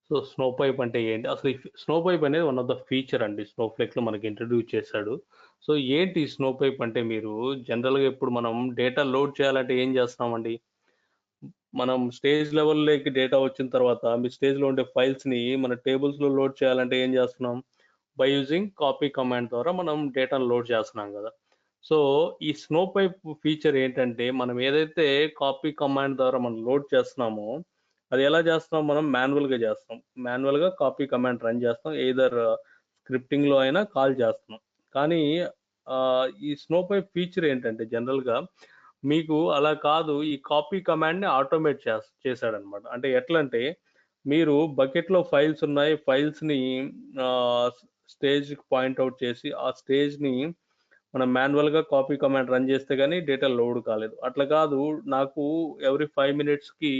సో స్నో పైప్ అంటే ఏంటి అసలు? స్నో పైప్ అనేది వన్ ఆఫ్ ద ఫీచర్ అండి, స్నోఫ్లేక్లో మనకి ఇంట్రడ్యూస్ చేశాడు. సో ఏంటి స్నో పైప్ అంటే, మీరు జనరల్గా ఇప్పుడు మనం డేటా లోడ్ చేయాలంటే ఏం చేస్తామండి, మనం స్టేజ్ లెవెల్లోకి డేటా వచ్చిన తర్వాత మీ స్టేజ్లో ఉండే ఫైల్స్ని మన టేబుల్స్లో లోడ్ చేయాలంటే ఏం చేస్తున్నాం, బై యూజింగ్ కాపీ కమాండ్ ద్వారా మనం డేటాను లోడ్ చేస్తున్నాం కదా. సో ఈ స్నో పైప్ ఫీచర్ ఏంటంటే, మనం ఏదైతే కాపీ కమాండ్ ద్వారా మనం లోడ్ చేస్తున్నామో అది ఎలా చేస్తున్నాం, మనం మాన్యువల్గా చేస్తాం. మాన్యువల్గా కాపీ కమాండ్ రన్ చేస్తాం, ఎయిదర్ స్క్రిప్టింగ్లో అయినా కాల్ చేస్తున్నాం. కానీ ఈ స్నో పైప్ ఫీచర్ ఏంటంటే జనరల్గా మీకు అలా కాదు, ఈ కాపీ కమాండ్ని ఆటోమేట్ చేశాడనమాట. అంటే ఎట్లా అంటే, మీరు బకెట్లో ఫైల్స్ ఉన్నాయి, ఫైల్స్ని స్టేజ్కి పాయింట్అవుట్ చేసి ఆ స్టేజ్ని మనం మాన్యువల్గా కాపీ కమాండ్ రన్ చేస్తే కానీ డేటా లోడ్ కాలేదు. అట్లా కాదు, నాకు ఎవ్రీ 5 మినిట్స్కి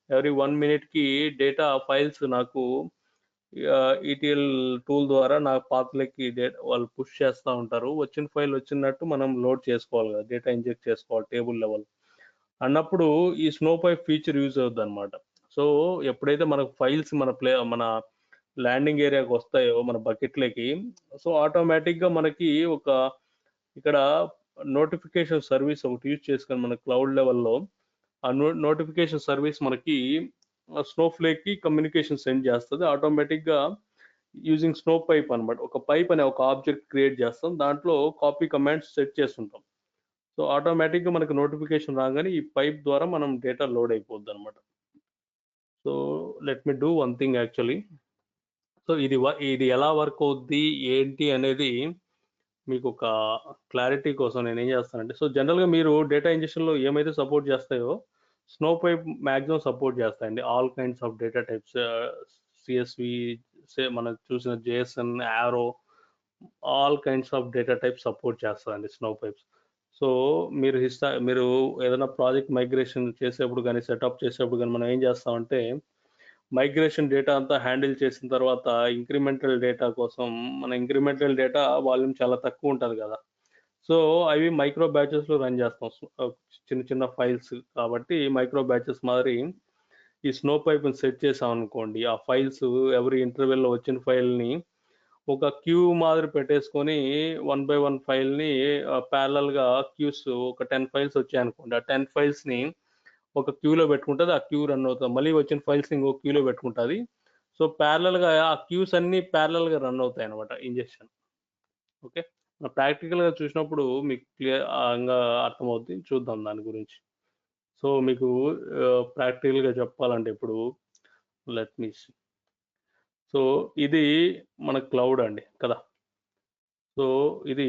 ఎవ్రీ 1 మినిట్కి డేటా ఫైల్స్ నాకు ఈటీఎల్ టూల్ ద్వారా నా పాత్లకి వాళ్ళు పుష్ చేస్తూ ఉంటారు. వచ్చిన ఫైల్ వచ్చినట్టు మనం లోడ్ చేసుకోవాలి కదా, డేటా ఇంజెక్ట్ చేసుకోవాలి టేబుల్ లెవెల్ అన్నప్పుడు ఈ స్నో పైప్ ఫీచర్ యూజ్ అవుతుంది అనమాట. సో ఎప్పుడైతే మనకు ఫైల్స్ మన ల్యాండింగ్ ఏరియాకి వస్తాయో మన బకెట్లకి, సో ఆటోమేటిక్గా మనకి ఒక ఇక్కడ నోటిఫికేషన్ సర్వీస్ ఒకటి యూజ్ చేసుకొని మన క్లౌడ్ లెవెల్లో ఆ నోటిఫికేషన్ సర్వీస్ మనకి స్నోఫ్లేక్కి కమ్యూనికేషన్ సెండ్ చేస్తుంది ఆటోమేటిక్గా యూజింగ్ స్నో పైప్ అనమాట. ఒక పైప్ అనే ఒక ఆబ్జెక్ట్ క్రియేట్ చేస్తాం, దాంట్లో కాపీ కమాండ్స్ సెట్ చేస్తుంటాం. సో ఆటోమేటిక్గా మనకు నోటిఫికేషన్ రాగానే ఈ పైప్ ద్వారా మనం డేటా లోడ్ అయిపోద్ది అనమాట. So let me do one thing actually. So ఇది ఎలా వర్క్ అవుద్ది ఏంటి అనేది మీకు ఒక క్లారిటీ కోసం నేను ఏం చేస్తానంటే, సో జనరల్గా మీరు డేటా ఇంజెక్షన్లో ఏమైతే సపోర్ట్ చేస్తాయో స్నో పైప్ మ్యాక్సిమం సపోర్ట్ చేస్తాయండి. All kinds of data types, CSV, మనకు చూసిన JSON, Arrow, all kinds of data type support చేస్తారండి స్నో పైప్స్. సో మీరు ఏదైనా ప్రాజెక్ట్ మైగ్రేషన్ చేసేప్పుడు కానీ సెటప్ చేసేప్పుడు కానీ మనం ఏం చేస్తామంటే, మైగ్రేషన్ డేటా అంతా హ్యాండిల్ చేసిన తర్వాత ఇంక్రిమెంటల్ డేటా కోసం మన ఇంక్రిమెంటల్ డేటా వాల్యూమ్ చాలా తక్కువ ఉంటుంది కదా, సో అవి మైక్రో బ్యాచెస్లో రన్ చేస్తాం, చిన్న చిన్న ఫైల్స్ కాబట్టి మైక్రో బ్యాచెస్ మాదిరి ఈ స్నో పైప్ని సెట్ చేసాం అనుకోండి, ఆ ఫైల్స్ ఎవరి ఇంటర్వెల్లో వచ్చిన ఫైల్ని ఒక క్యూ మాదిరి పెట్టేసుకొని 1 by 1 ఫైల్ని ప్యారలల్గా క్యూస్ ఒక 10 ఫైల్స్ వచ్చాయి అనుకోండి, ఆ 10 ఫైల్స్ని ఒక క్యూలో పెట్టుకుంటుంది, ఆ క్యూ రన్ అవుతుంది, మళ్ళీ వచ్చిన ఫైల్స్ ఇంకో క్యూలో పెట్టుకుంటుంది. సో ప్యారలల్గా ఆ క్యూస్ అన్నీ ప్యారలల్గా రన్ అవుతాయి అనమాట ఇంజెక్షన్. ఓకే, ప్రాక్టికల్గా చూసినప్పుడు మీకు క్లియర్గా అర్థమవుతుంది, చూద్దాం దాని గురించి. సో మీకు ప్రాక్టికల్గా చెప్పాలంటే ఇప్పుడు లెట్ మీ సీ. సో ఇది మన క్లౌడ్ అండి కదా. సో ఇది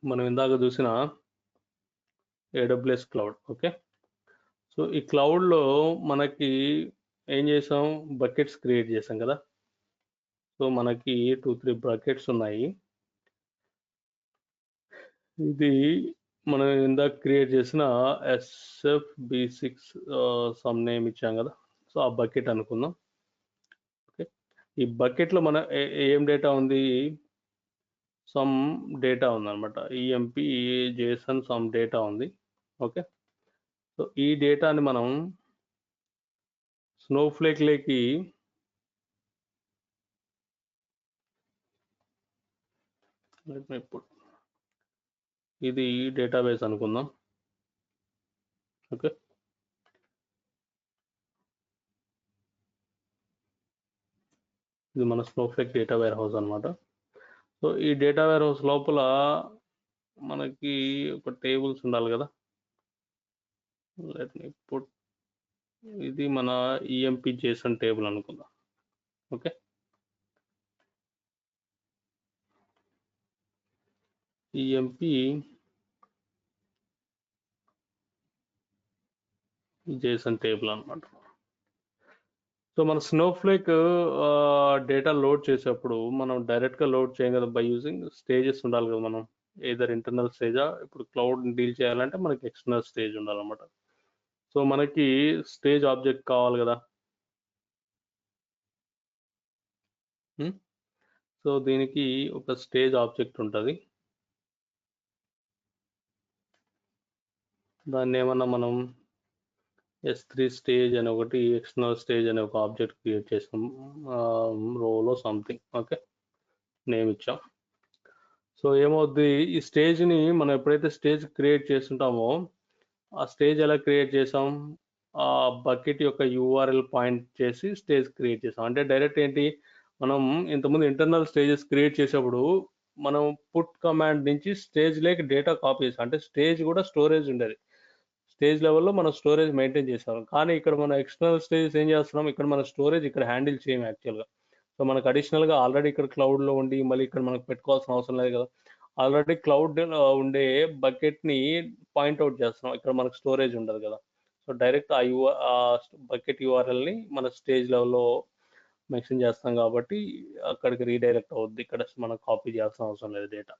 మనం ఇందాక చూసిన AWS క్లౌడ్. ఓకే, సో ఈ క్లౌడ్లో మనకి ఏం చేసాం, బకెట్స్ క్రియేట్ చేసాం కదా. సో మనకి 2-3 బకెట్స్ ఉన్నాయి. ఇది మనం ఇందాక క్రియేట్ చేసిన SFB6 సమ్ నేమ్ ఇచ్చాం కదా, సో ఆ బకెట్ అనుకుందాం. ఓకే, ఈ బకెట్లో మన ఏం డేటా ఉంది, సమ్ డేటా ఉందన్నమాట, EMP JSON సమ్ డేటా ఉంది. ఓకే, సో ఈ డేటాని మనం స్నోఫ్లేక్లోకి ఇప్పుడు ఇది డేటాబేస్ అనుకుందాం. ఓకే, ఇది మన స్నోఫ్లేక్ డేటా వేర్ హౌస్ అనమాట. సో ఈ డేటా వేర్ హౌస్ లోపల మనకి ఒక టేబుల్స్ ఉండాలి కదా. లెట్ మీ పుట్, ఇది మన EMP JSON టేబుల్ అనుకుందాం. ఓకే, EMP JSON టేబుల్ అనమాట. సో మన స్నోఫ్లేక్ డేటా లోడ్ చేసేప్పుడు మనం డైరెక్ట్గా లోడ్ చేయం కదా, బై యూజింగ్ స్టేజెస్ ఉండాలి కదా. మనం ఏదర్ ఇంటర్నల్ స్టేజా, ఇప్పుడు క్లౌడ్ డీల్ చేయాలంటే మనకి ఎక్స్టర్నల్ స్టేజ్ ఉండాలన్నమాట. సో మనకి స్టేజ్ ఆబ్జెక్ట్ కావాలి కదా. సో దీనికి ఒక స్టేజ్ ఆబ్జెక్ట్ ఉంటుంది, దాన్ని ఏమన్నా మనం S3 స్టేజ్ అని ఒకటి, ఎక్స్టర్నల్ స్టేజ్ అనే ఒక ఆబ్జెక్ట్ క్రియేట్ చేసాం, రోలో సంథింగ్. ఓకే, నేమ్ ఇచ్చాం. సో ఏమవుద్ది, ఈ స్టేజ్ని మనం ఎప్పుడైతే స్టేజ్ క్రియేట్ చేస్తుంటామో, ఆ స్టేజ్ ఎలా క్రియేట్ చేసాం, ఆ బకెట్ యొక్క URL పాయింట్ చేసి స్టేజ్ క్రియేట్ చేసాం. అంటే డైరెక్ట్ ఏంటి, మనం ఇంతకుముందు ఇంటర్నల్ స్టేజెస్ క్రియేట్ చేసేప్పుడు మనం పుట్ కమాండ్ నుంచి స్టేజ్ లేక డేటా కాపీ చేసాం, అంటే స్టేజ్ కూడా స్టోరేజ్ ఉండేది, స్టేజ్ లెవెల్లో మనం స్టోరేజ్ మెయింటైన్ చేసాం. కానీ ఇక్కడ మన ఎక్స్టర్నల్ స్టేజెస్ ఏం చేస్తున్నాం, ఇక్కడ మన స్టోరేజ్ ఇక్కడ హ్యాండిల్ చేయం యాక్చువల్గా. సో మనకు అడిషనల్గా ఆల్రెడీ ఇక్కడ క్లౌడ్లో ఉండి మళ్ళీ ఇక్కడ మనకు పెట్టుకోవాల్సిన అవసరం లేదు కదా, ఆల్రెడీ క్లౌడ్ ఉండే బకెట్ని పాయింట్అవుట్ చేస్తున్నాం, ఇక్కడ మనకు స్టోరేజ్ ఉండదు కదా. సో డైరెక్ట్ ఆ బకెట్ యూఆర్ఎల్ని మన స్టేజ్ లెవెల్లో మెన్షన్ చేస్తాం కాబట్టి అక్కడికి రీడైరెక్ట్ అవుద్ది. ఇక్కడ మనం కాపీ చేయాల్సిన అవసరం లేదు డేటా.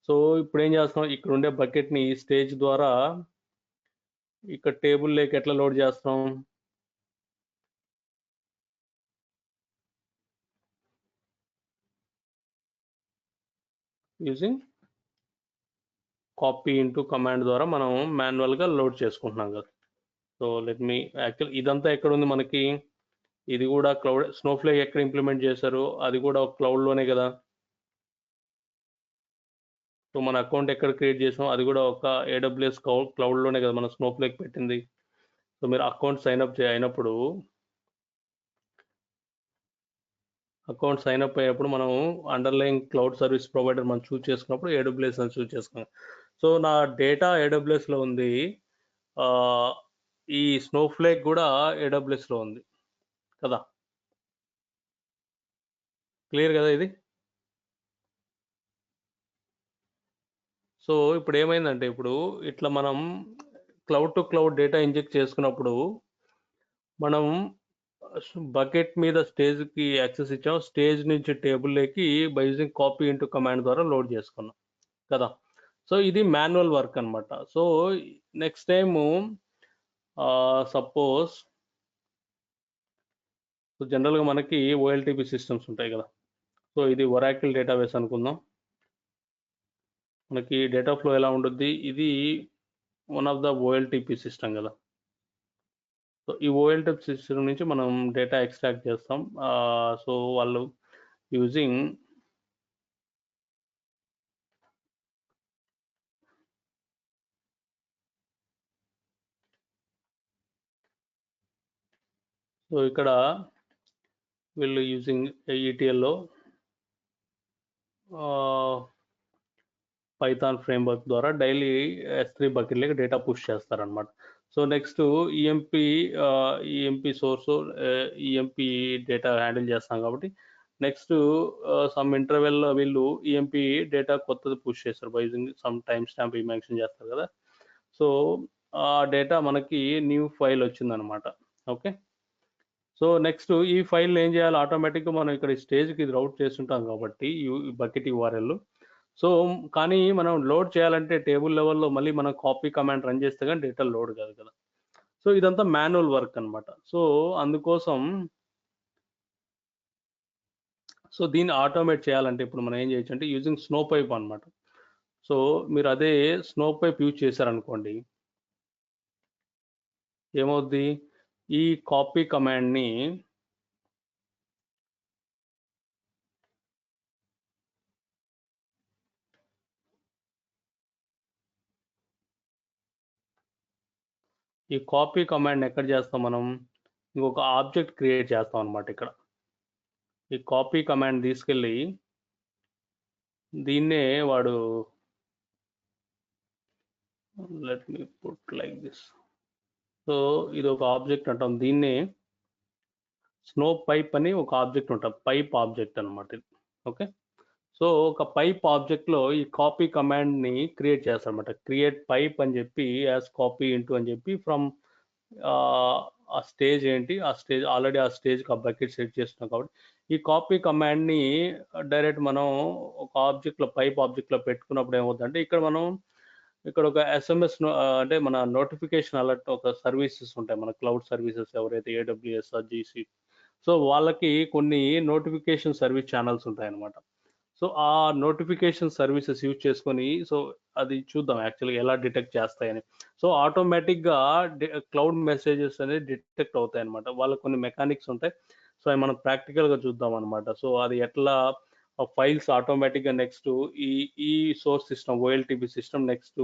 సో ఇప్పుడు ఏం చేస్తాం, ఇక్కడ ఉండే బకెట్ని స్టేజ్ ద్వారా ఇక్కడ టేబుల్ లేక ఎట్లా లోడ్ చేస్తాం, యూజింగ్ కాపీ ఇంటూ కమాండ్ ద్వారా మనం మాన్యువల్గా లోడ్ చేసుకుంటున్నాం కదా. సో లెట్ మీ యాక్చువల్ ఇదంతా ఎక్కడ ఉంది మనకి, ఇది కూడా క్లౌడ్. స్నోఫ్లేక్ ఎక్కడ ఇంప్లిమెంట్ చేశారు, అది కూడా ఒక క్లౌడ్లోనే కదా. సో మన అకౌంట్ ఎక్కడ క్రియేట్ చేసాం, అది కూడా ఒక AWS క్లౌడ్లోనే కదా మన స్నోఫ్లేక్ పెట్టింది. సో మీరు అకౌంట్ సైన్అప్ అయినప్పుడు మనం అండర్లైన్ క్లౌడ్ సర్వీస్ ప్రొవైడర్ మనం చూస్ చేసుకున్నప్పుడు AWS అని చూస్ చేసుకున్నాం. సో నా డేటా AWSలో ఉంది, ఈ స్నోఫ్లేక్ కూడా AWSలో ఉంది కదా. క్లియర్ కదా ఇది. సో ఇప్పుడు ఏమైందంటే, ఇప్పుడు ఇట్లా మనం cloud to cloud data inject చేసుకున్నప్పుడు మనం బకెట్ మీద స్టేజ్కి యాక్సెస్ ఇచ్చాం, స్టేజ్ నుంచి టేబుల్లోకి by using copy into command ద్వారా లోడ్ చేసుకున్నాం కదా. సో ఇది మాన్యువల్ వర్క్ అనమాట. సో నెక్స్ట్ టైము సపోజ్ జనరల్గా మనకి OLTP సిస్టమ్స్ ఉంటాయి కదా. సో ఇది ఒరాకిల్ డేటాబేస్ అనుకుందాం. మనకి డేటా ఫ్లో ఎలా ఉంటుంది, ఇది one of the OLTP system కదా. సో ఈ OLTP సిస్టమ్ నుంచి మనం డేటా ఎక్స్ట్రాక్ట్ చేస్తాం. సో వాళ్ళు యూజింగ్ సో ఇక్కడ వీళ్ళు యూజింగ్ ETLలో పైథాన్ ఫ్రేమ్వర్క్ ద్వారా డైలీ S3 బకెట్లకి డేటా పుష్ చేస్తారనమాట. So next EMP source EMP data handle చేస్తాం కాబట్టి నెక్స్ట్ సమ్ ఇంటర్వెల్లో వీళ్ళు EMP డేటా కొత్తది పుష్ చేస్తారు by using some time stamp mention చేస్తారు కదా. సో ఆ డేటా మనకి న్యూ ఫైల్ వచ్చిందనమాట. ఓకే. సో నెక్స్ట్ ఈ ఫైల్ ఏం చేయాలి, ఆటోమేటిక్గా మనం ఇక్కడ స్టేజ్కి రౌట్ చేస్తుంటాం కాబట్టి బకెట్ URL. సో కానీ మనం లోడ్ చేయాలంటే టేబుల్ లెవెల్లో మళ్ళీ మనం కాపీ కమాండ్ రన్ చేస్తే కానీ డేటా లోడ్ కాదు కదా. సో ఇదంతా మాన్యువల్ వర్క్ అనమాట. సో అందుకోసం సో దీన్ని ఆటోమేట్ చేయాలంటే ఇప్పుడు మనం ఏం చేయొచ్చు అంటే యూజింగ్ స్నోపైప్ అనమాట. సో మీరు అదే స్నోపైప్ యూజ్ చేశారనుకోండి, ఏమవుద్ది, ఈ కాపీ కమాండ్ని ఎక్కడ చేస్తాం మనం, ఇంకొక ఆబ్జెక్ట్ క్రియేట్ చేస్తాం అనమాట. ఇక్కడ ఈ కాపీ కమాండ్ తీసుకెళ్ళి దీన్నే వాడు let me put like this. So ఇది ఒక ఆబ్జెక్ట్ అంటాం, దీన్నే స్నో పైప్ అని ఒక ఆబ్జెక్ట్ ఉంటాం, పైప్ ఆబ్జెక్ట్ అనమాట ఇది. ఓకే. సో ఒక పైప్ ఆబ్జెక్ట్లో ఈ కాపీ కమాండ్ని క్రియేట్ చేస్తారనమాట. క్రియేట్ పైప్ అని చెప్పి యాజ్ కాపీ ఇంటూ అని చెప్పి ఫ్రమ్ ఆ స్టేజ్ ఏంటి, ఆ స్టేజ్ ఆల్రెడీ ఆ స్టేజ్కి ఆ బకెట్ సెట్ చేస్తున్నాం కాబట్టి ఈ కాపీ కమాండ్ని డైరెక్ట్ మనం ఒక ఆబ్జెక్ట్లో పైప్ ఆబ్జెక్ట్లో పెట్టుకున్నప్పుడు ఏమవుతుందంటే ఇక్కడ ఒక SMS అంటే మన నోటిఫికేషన్ అలర్ట్ ఒక సర్వీసెస్ ఉంటాయి, మన క్లౌడ్ సర్వీసెస్ ఎవరైతే AWS GC, సో వాళ్ళకి కొన్ని నోటిఫికేషన్ సర్వీస్ ఛానల్స్ ఉంటాయి అన్నమాట. సో ఆ నోటిఫికేషన్ సర్వీసెస్ యూజ్ చేసుకొని సో అది చూద్దాం యాక్చువల్గా ఎలా డిటెక్ట్ చేస్తాయని. సో ఆటోమేటిక్గా క్లౌడ్ మెసేజెస్ అనేది డిటెక్ట్ అవుతాయి అనమాట. వాళ్ళకి కొన్ని మెకానిక్స్ ఉంటాయి, సో అవి మనం ప్రాక్టికల్గా చూద్దాం అనమాట. సో అది ఎట్లా ఫైల్స్ ఆటోమేటిక్గా నెక్స్ట్ ఈ source system OLTP system next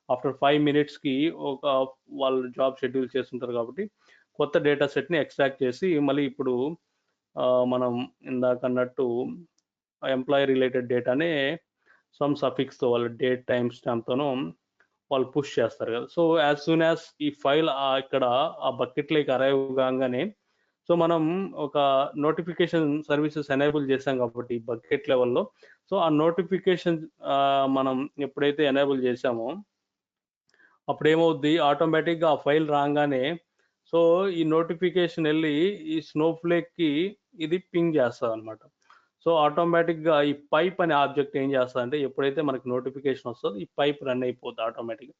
after 5 minutesకి ఒక వాళ్ళు జాబ్ షెడ్యూల్ చేస్తుంటారు కాబట్టి కొత్త డేటా సెట్ని ఎక్స్ట్రాక్ట్ చేసి మళ్ళీ ఇప్పుడు మనం ఇందాక అన్నట్టు ఎంప్లాయీ రిలేటెడ్ డేటానే సమ్ సఫిక్స్తో వాళ్ళ డేట్ టైం స్టాంప్తోనూ వాళ్ళు పుష్ చేస్తారు కదా. సో యాజ్ సూన్ యాజ్ ఈ ఫైల్ ఇక్కడ ఆ బకెట్లోకి అరైవ్ కాగానే సో మనం ఒక నోటిఫికేషన్ సర్వీసెస్ ఎనేబుల్ చేసాం కాబట్టి బకెట్ లెవెల్లో, సో ఆ నోటిఫికేషన్ మనం ఎప్పుడైతే ఎనేబుల్ చేసామో అప్పుడు ఏమవుద్ది, ఆటోమేటిక్గా ఆ ఫైల్ రాగానే సో ఈ నోటిఫికేషన్ వెళ్ళి ఈ స్నోఫ్లేక్కి ఇది పింగ్ చేస్తుంది అనమాట. సో ఆటోమేటిక్గా ఈ పైప్ అనే ఆబ్జెక్ట్ ఏం చేస్తుంది అంటే ఎప్పుడైతే మనకి నోటిఫికేషన్ వస్తుందో ఈ పైప్ రన్ అయిపోద్ది ఆటోమేటిక్గా.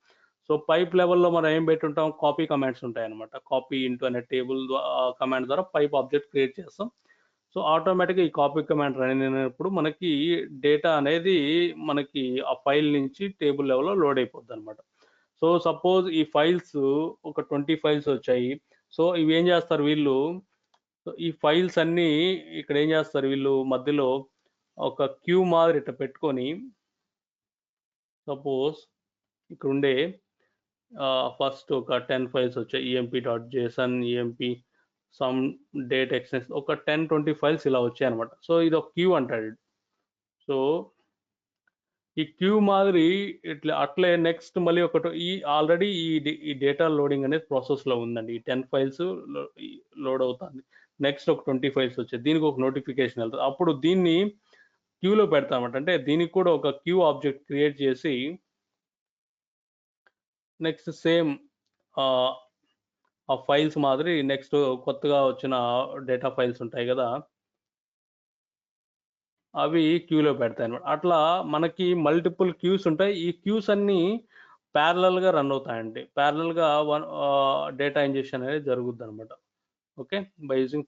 సో పైప్ లెవెల్లో మనం ఏం పెట్టుంటాం, కాపీ కమాండ్స్ ఉంటాయి అనమాట. కాపీ ఇంటూ అనే టేబుల్ కమాండ్ ద్వారా పైప్ ఆబ్జెక్ట్ క్రియేట్ చేస్తాం. సో ఆటోమేటిక్గా ఈ కాపీ కమాండ్ రన్ అయినప్పుడు మనకి డేటా అనేది మనకి ఆ ఫైల్ నుంచి టేబుల్ లెవెల్లో లోడ్ అయిపోద్ది అనమాట. సో సపోజ్ ఈ ఫైల్స్ ఒక 20 ఫైల్స్ వచ్చాయి. సో ఇవి ఏం చేస్తారు వీళ్ళు, ఈ ఫైల్స్ అన్నీ ఇక్కడ ఏం చేస్తారు వీళ్ళు మధ్యలో ఒక క్యూ మాదిరి ఇట్లా పెట్టుకొని, సపోజ్ ఇక్కడ ఉండే ఫస్ట్ ఒక 10 ఫైల్స్ వచ్చాయి, emp.json, emp సమ్ డేట్ ఎక్స్టెన్స్, ఒక 10-20 ఫైల్స్ ఇలా వచ్చాయి అనమాట. సో ఇది ఒక క్యూ అంటాడు. సో ఈ క్యూ మాదిరి ఇట్లా అట్లే నెక్స్ట్ మళ్ళీ ఒకటి ఈ ఆల్రెడీ ఈ డేటా లోడింగ్ అనేది ప్రాసెస్లో ఉందండి. ఈ 10 ఫైల్స్ లోడ్ అవుతుంది. నెక్స్ట్ ఒక 20 ఫైల్స్ వచ్చాయి, దీనికి ఒక నోటిఫికేషన్ వెళ్తుంది. అప్పుడు దీన్ని క్యూలో పెడతామట. అంటే దీనికి కూడా ఒక క్యూ ఆబ్జెక్ట్ క్రియేట్ చేసి నెక్స్ట్ సేమ్ ఆ ఫైల్స్ మాదిరి నెక్స్ట్ కొత్తగా వచ్చిన డేటా ఫైల్స్ ఉంటాయి కదా, అవి క్యూలో పెడతాయి అనమాట. అట్లా మనకి మల్టిపుల్ క్యూస్ ఉంటాయి. ఈ క్యూస్ అన్ని ప్యారలల్గా రన్ అవుతాయండి. ప్యారలల్గా డేటా ఇంజెక్షన్ అనేది జరుగుద్ది అనమాట. Okay, by using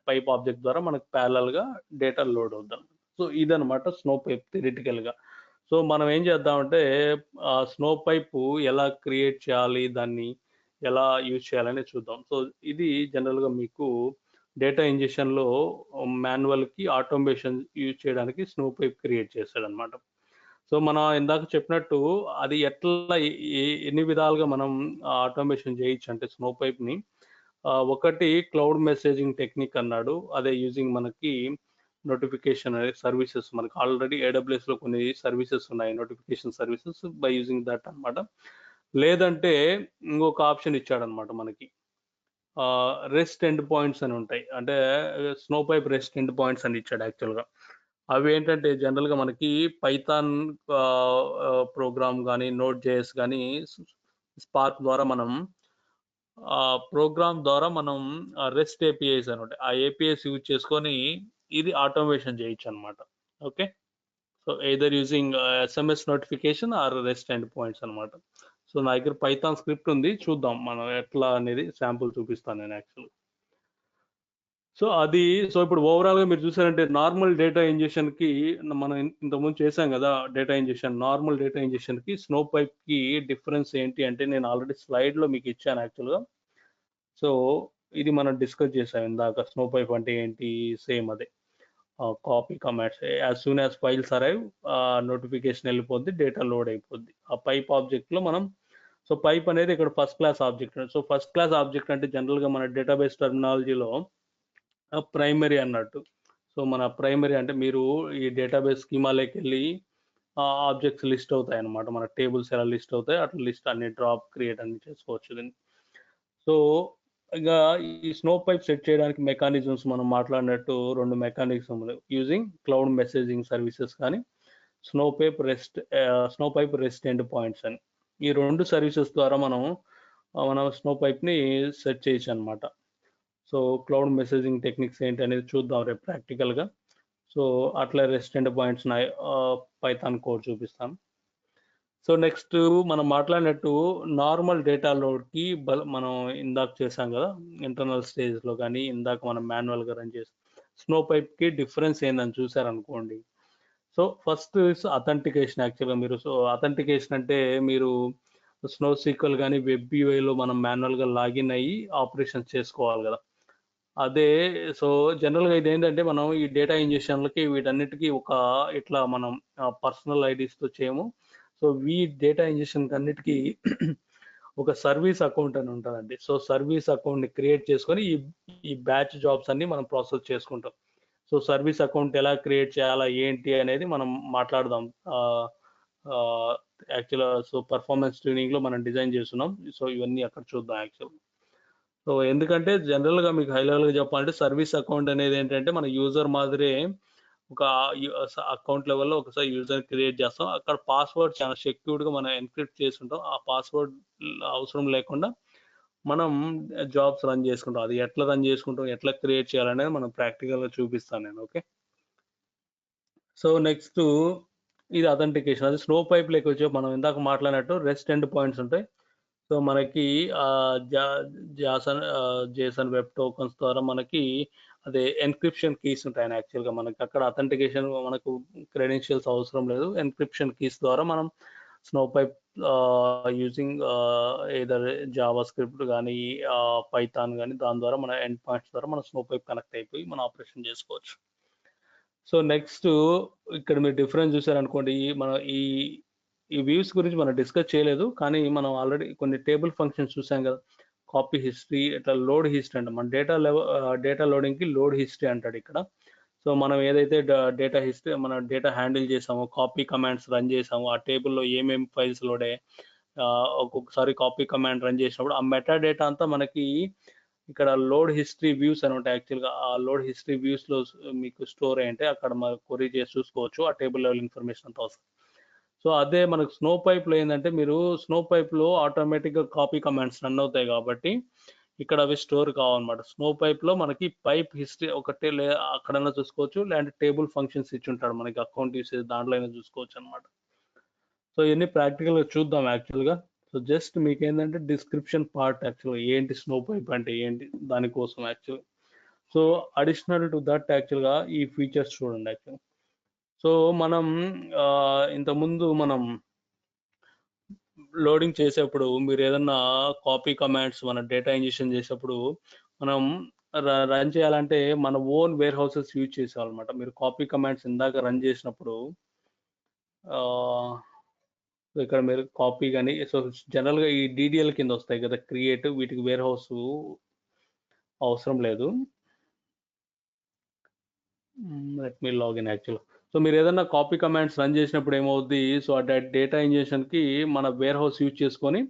pipe object ద్వారా మనకు ప్యారలల్గా డేటా లోడ్ అవుద్దాం. సో ఇదనమాట స్నో పైప్ థియరిటికల్గా. సో మనం ఏం చేద్దామంటే స్నో పైప్ ఎలా క్రియేట్ చేయాలి, దాన్ని ఎలా యూజ్ చేయాలని చూద్దాం. సో ఇది జనరల్గా మీకు డేటా ఇంజెక్షన్లో మాన్యువల్కి ఆటోమేషన్ యూజ్ చేయడానికి స్నో పైప్ క్రియేట్ చేస్తాడనమాట. సో మనం ఇందాక చెప్పినట్టు అది ఎట్లా ఎన్ని విధాలుగా మనం ఆటోమేషన్ చేయొచ్చు అంటే స్నో పైప్ని, ఒకటి క్లౌడ్ మెసేజింగ్ టెక్నిక్ అన్నాడు. అదే యూజింగ్ మనకి నోటిఫికేషన్ సర్వీసెస్, మనకి ఆల్రెడీ ఏడబ్ల్యూఎస్లో కొన్ని సర్వీసెస్ ఉన్నాయి, notification services, by using that అనమాట. లేదంటే ఇంకొక ఆప్షన్ ఇచ్చాడనమాట మనకి, రెస్ట్ ఎండ్ పాయింట్స్ అని ఉంటాయి. అంటే snow pipe rest end points అని ఇచ్చాడు యాక్చువల్గా. అవి ఏంటంటే జనరల్గా మనకి పైథాన్ ప్రోగ్రామ్ కానీ, నోట్ జేఎస్ కానీ, స్పార్క్ ద్వారా మనం ప్రోగ్రామ్ ద్వారా మనం రెస్ట్ ఏపీఐస్ అని ఉంటాయి, ఆ ఏపీఐస్ యూజ్ చేసుకొని ఇది ఆటోమేషన్ చేయొచ్చు అనమాట. Okay, so either using SMS notification or rest end points అనమాట. సో నా దగ్గర పైథాన్ స్క్రిప్ట్ ఉంది, చూద్దాం మనం ఎట్లా అనేది శాంపుల్ చూపిస్తాను నేను యాక్చువల్. సో అది సో ఇప్పుడు ఓవరాల్గా మీరు చూసారంటే నార్మల్ డేటా ఇంజెక్షన్కి మనం ఇంతకుముందు చేసాం కదా డేటా ఇంజెక్షన్, నార్మల్ డేటా ఇంజెక్షన్కి స్నో పైప్కి డిఫరెన్స్ ఏంటి అంటే నేను ఆల్రెడీ స్లైడ్లో మీకు ఇచ్చాను యాక్చువల్గా. సో ఇది మనం డిస్కస్ చేసాం ఇందాక, స్నో పైప్ అంటే ఏంటి, సేమ్ అదే copy commands, as soon as files arrive notification వెళ్ళిపోద్ది, డేటా లోడ్ అయిపోద్ది ఆ పైప్ ఆబ్జెక్ట్లో మనం. సో పైప్ అనేది ఇక్కడ first class object. So first class object అంటే జనరల్గా మన డేటాబేస్ టర్మినాలజీలో ప్రైమరీ అన్నట్టు. సో మన ప్రైమరీ అంటే మీరు ఈ డేటాబేస్ స్కీమాలోకి వెళ్ళి ఆబ్జెక్ట్స్ లిస్ట్ అవుతాయి అన్నమాట, మన టేబుల్స్ ఎలా లిస్ట్ అవుతాయి అట్లా లిస్ట్ అన్ని డ్రాప్ క్రియేట్ అన్ని చేసుకోవచ్చు దీన్ని. సో ఇంకా ఈ స్నో పైప్ సెట్ చేయడానికి మెకానిజమ్స్ మనం మాట్లాడినట్టు 2 mechanism using cloud messaging services కానీ snow pipe rest end points అని, ఈ 2 సర్వీసెస్ ద్వారా మనం స్నో పైప్ని సెట్ చేయొచ్చు అనమాట. సో క్లౌడ్ మెసేజింగ్ టెక్నిక్స్ ఏంటి అనేది చూద్దాం రేపు ప్రాక్టికల్గా. సో అట్లా rest end points Python code చూపిస్తాను. సో నెక్స్ట్ మనం మాట్లాడినట్టు నార్మల్ డేటా లోడ్కి మనం ఇందాక చేసాం కదా ఇంటర్నల్ స్టేజ్లో, కానీ ఇందాక మనం మాన్యువల్గా రన్ చేసాం. స్నో పైప్కి డిఫరెన్స్ ఏందని చూసారనుకోండి. సో ఫస్ట్ అథెంటికేషన్ యాక్చువల్గా మీరు, సో అథెంటికేషన్ అంటే మీరు స్నో సీక్వెల్ కానీ వెబ్ యూఐలో మనం మాన్యువల్గా లాగిన్ అయ్యి ఆపరేషన్స్ చేసుకోవాలి కదా, అదే. సో జనరల్గా ఇది ఏంటంటే మనం ఈ డేటా ఇంజెక్షన్లకి వీటన్నిటికీ ఒక ఇట్లా మనం పర్సనల్ ఐడీస్తో చేయము. సో డేటా ఇంజెక్షన్ అన్నిటికీ ఒక సర్వీస్ అకౌంట్ అని ఉంటుందండి. సో సర్వీస్ అకౌంట్ని క్రియేట్ చేసుకొని ఈ బ్యాచ్ జాబ్స్ అన్ని మనం ప్రాసెస్ చేసుకుంటాం. సో సర్వీస్ అకౌంట్ ఎలా క్రియేట్ చేయాలా ఏంటి అనేది మనం మాట్లాడదాం యాక్చువల్గా. సో పర్ఫార్మెన్స్ ట్యూనింగ్లో మనం డిజైన్ చేస్తున్నాం. సో ఇవన్నీ అక్కడ చూద్దాం యాక్చువల్. సో ఎందుకంటే జనరల్గా మీకు హై లెవెల్గా చెప్పాలంటే సర్వీస్ అకౌంట్ అనేది ఏంటంటే మన యూజర్ మాదిరే ఒక అకౌంట్ లెవెల్లో ఒకసారి యూజర్ క్రియేట్ చేస్తాం. అక్కడ పాస్వర్డ్ చాలా సెక్యూర్డ్గా మనం ఎన్క్రిప్ట్ చేసుకుంటాం. ఆ పాస్వర్డ్ అవసరం లేకుండా మనం జాబ్స్ రన్ చేసుకుంటాం. అది ఎట్లా రన్ చేసుకుంటాం, ఎట్లా క్రియేట్ చేయాలనేది మనం ప్రాక్టికల్గా చూపిస్తాను నేను. ఓకే, సో నెక్స్ట్ ఇది అథెంటికేషన్. అది స్లో పైప్ లెక్క వచ్చే మనం ఇందాక మాట్లాడినట్టు రెస్ట్ ఎండ్ పాయింట్స్ ఉంటాయి. సో మనకి జేసన్ వెబ్ టోకన్స్ ద్వారా మనకి అదే ఎన్క్రిప్షన్ కీస్ ఉంటాయి. యాక్చువల్గా మనకి అక్కడ అథెంటికేషన్ మనకు క్రెడెన్షియల్స్ అవసరం లేదు. ఎన్క్రిప్షన్ కీస్ ద్వారా మనం snow pipe using either Java script కానీ పైథాన్ కానీ దాని ద్వారా మన ఎండ్ పాయింట్స్ ద్వారా మన స్నో పైప్ కనెక్ట్ అయిపోయి మన ఆపరేషన్ చేసుకోవచ్చు. సో నెక్స్ట్ ఇక్కడ మీరు డిఫరెన్స్ చూసారనుకోండి, మన ఈ వ్యూస్ గురించి మనం డిస్కస్ చేయలేదు, కానీ మనం ఆల్రెడీ కొన్ని టేబుల్ ఫంక్షన్స్ చూసాం కదా. కాపీ హిస్టరీ, ఇట్లా లోడ్ హిస్టరీ అంటే మన డేటా లోడింగ్కి లోడ్ హిస్టరీ అంటాడు ఇక్కడ. సో మనం ఏదైతే డేటా హిస్టరీ మన డేటా హ్యాండిల్ చేసామో, కాపీ కమాండ్స్ రన్ చేసామో, ఆ టేబుల్లో ఏమేమి ఫైల్స్ లోడ్ అయ్యాయి, ఒక్కొక్కసారి కాపీ కమాండ్ రన్ చేసినప్పుడు ఆ మెటా డేటా అంతా మనకి ఇక్కడ లోడ్ హిస్టరీ వ్యూస్ అని ఉంటాయి. యాక్చువల్గా ఆ లోడ్ హిస్టరీ వ్యూస్లో మీకు స్టోర్ అయ్యింటే అక్కడ మనం కొరీ చేసి చూసుకోవచ్చు. ఆ టేబుల్ లెవెల్ ఇన్ఫర్మేషన్ అంతా వస్తుంది. సో అదే మనకు స్నో పైప్లో ఏంటంటే, మీరు స్నో పైప్లో ఆటోమేటిక్గా కాపీ కమాండ్స్ రన్ అవుతాయి కాబట్టి ఇక్కడ అవి స్టోర్ కావాలన్నమాట. స్నో పైప్లో మనకి పైప్ హిస్టరీ ఒకటే అక్కడైనా చూసుకోవచ్చు, లేదంటే టేబుల్ ఫంక్షన్స్ ఇచ్చి ఉంటాడు మనకి అకౌంట్ యూసేజ్, దాంట్లో అయినా చూసుకోవచ్చు అనమాట. సో ఇవన్నీ ప్రాక్టికల్గా చూద్దాం యాక్చువల్గా. సో జస్ట్ మీకు ఏంటంటే డిస్క్రిప్షన్ పార్ట్ యాక్చువల్గా ఏంటి స్నో పైప్ అంటే ఏంటి దానికోసం యాక్చువల్గా. సో అడిషనల్ టు దట్ యాక్చువల్గా ఈ ఫీచర్స్ చూడండి యాక్చువల్గా. సో మనం ఇంతకుముందు మనం లోడింగ్ చేసేప్పుడు మీరు ఏదన్నా కాపీ కమాండ్స్ మన డేటా ఇంజెక్షన్ చేసేప్పుడు మనం రన్ చేయాలంటే మన ఓన్ వేర్ హౌసెస్ యూజ్ చేసేవాళ్ళనమాట. మీరు కాపీ కమాండ్స్ ఇందాక రన్ చేసినప్పుడు ఇక్కడ మీరు కాపీ కానీ, సో జనరల్గా ఈ డీడీఎల్ కింద వస్తాయి కదా క్రియేట్, వీటికి వేర్ హౌస్ అవసరం లేదు. Let me login actual. So మీరు ఏదైనా కాపీ కమాండ్స్ రన్ చేసినప్పుడు ఏమవుద్ది, సో ఆ డేటా ఇంజెక్షన్కి మన వేర్ హౌస్ యూజ్ చేసుకొని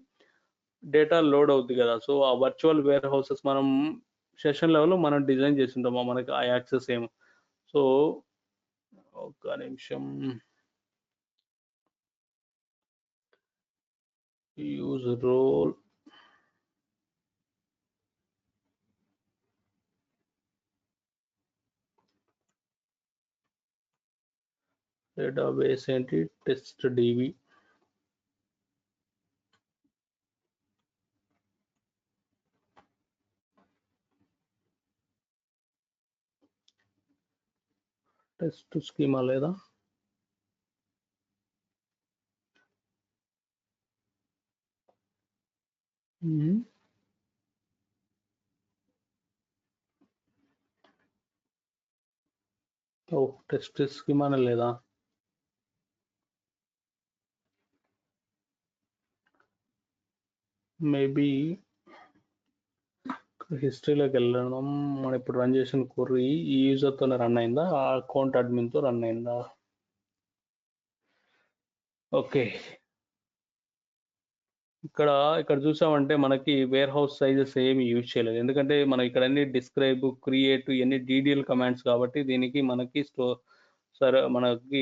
డేటా లోడ్ అవుద్ది కదా. సో ఆ వర్చువల్ వేర్ హౌసెస్ మనం సెషన్ లెవెల్లో మనం డిజైన్ చేసి ఉంటాము, మనకి ఆ యాక్సెస్ ఏమో. సో ఒక నిమిషం, యూజ్ రోల్ డేటాబేస్ ఏంటి, టెస్ట్ డివి. టెస్ట్ స్కీమా లేదా, టెస్ట్ స్కీమానే లేదా, మేబీ హిస్టరీలోకి వెళ్ళడం. మనం ఇప్పుడు రన్ చేసిన కొర్రీ ఈ యూజర్తోనే రన్ అయిందా, ఆ అకౌంట్ అడ్మిన్తో రన్ అయిందా? ఓకే, ఇక్కడ చూసామంటే మనకి వేర్ హౌస్ సైజెస్ ఏమి యూజ్ చేయలేదు, ఎందుకంటే మనం ఇక్కడ అన్ని డిస్క్రైబ్, క్రియేట్ ఇవన్నీ డీడీఎల్ కమాండ్స్ కాబట్టి దీనికి మనకి మనకి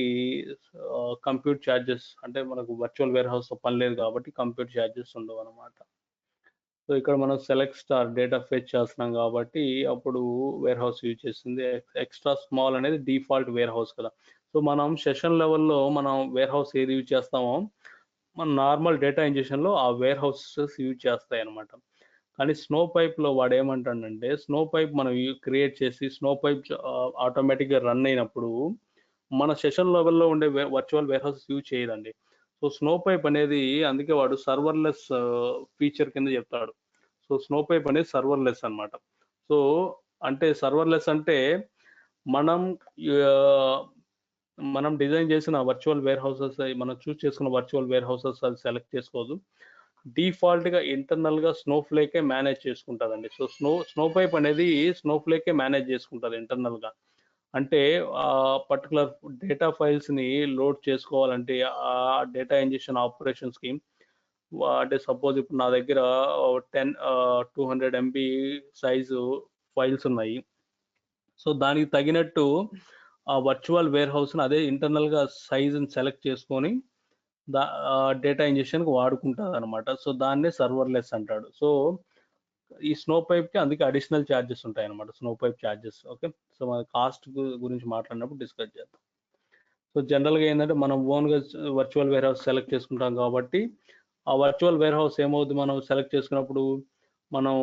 కంప్యూట్ ఛార్జెస్ అంటే మనకు వర్చువల్ వేర్ హౌస్ పని లేదు కాబట్టి కంప్యూట్ ఛార్జెస్ ఉండవు అనమాట. సో ఇక్కడ మనం సెలెక్ట్ స్టార్ డేటా ఫెచ్ చేస్తున్నాం కాబట్టి అప్పుడు వేర్ హౌస్ యూజ్ చేస్తుంది. ఎక్స్ట్రా స్మాల్ అనేది డిఫాల్ట్ వేర్ హౌస్ కదా. సో మనం సెషన్ లెవెల్లో మనం వేర్ హౌస్ ఏది యూజ్ చేస్తామో మన నార్మల్ డేటా ఇంజెక్షన్లో ఆ వేర్ హౌసెస్ యూజ్ చేస్తాయి అనమాట. కానీ స్నో పైప్లో వాడు ఏమంటాడంటే, స్నో పైప్ మనం క్రియేట్ చేసి స్నో పైప్ ఆటోమేటిక్గా రన్ అయినప్పుడు మన సెషన్ లెవెల్లో ఉండే వర్చువల్ వేర్ హౌసెస్ యూజ్ చేయదండి. సో స్నో పైప్ అనేది అందుకే వాడు సర్వర్లెస్ ఫీచర్ కింద చెప్తాడు. సో స్నో పైప్ అనేది సర్వర్లెస్ అనమాట. సో అంటే సర్వర్లెస్ అంటే మనం డిజైన్ చేసిన వర్చువల్ వేర్ హౌసెస్, మనం చూస్ చేసుకున్న వర్చువల్ వేర్ హౌసెస్ అది సెలెక్ట్ చేసుకోదు. డిఫాల్ట్గా ఇంటర్నల్గా స్నోఫ్లేకే మేనేజ్ చేసుకుంటుందండి. సో స్నో పైప్ అనేది స్నోఫ్లేకే మేనేజ్ చేసుకుంటుంది ఇంటర్నల్గా. అంటే పర్టికులర్ డేటా ఫైల్స్ని లోడ్ చేసుకోవాలంటే ఆ డేటా ఇంజెక్షన్ ఆపరేషన్స్కి, అంటే సపోజ్ ఇప్పుడు నా దగ్గర 200 MB సైజు ఫైల్స్ ఉన్నాయి. సో దానికి తగినట్టు ఆ వర్చువల్ వేర్ హౌస్ని అదే ఇంటర్నల్గా సైజుని సెలెక్ట్ చేసుకొని డేటా ఇంజెక్షన్కి వాడుకుంటుంది అనమాట. సో దాన్నే సర్వర్లెస్ అంటాడు. సో ఈ స్నో పైప్కి అందుకే అడిషనల్ ఛార్జెస్ ఉంటాయి అనమాట, snow pipe charges. Okay, so మన కాస్ట్ గురించి మాట్లాడినప్పుడు డిస్కస్ చేద్దాం. సో జనరల్గా ఏంటంటే మనం ఓన్గా వర్చువల్ వేర్ హౌస్ సెలెక్ట్ చేసుకుంటాం కాబట్టి ఆ వర్చువల్ వేర్ హౌస్ ఏమవుతుంది, మనం సెలెక్ట్ చేసుకున్నప్పుడు మనం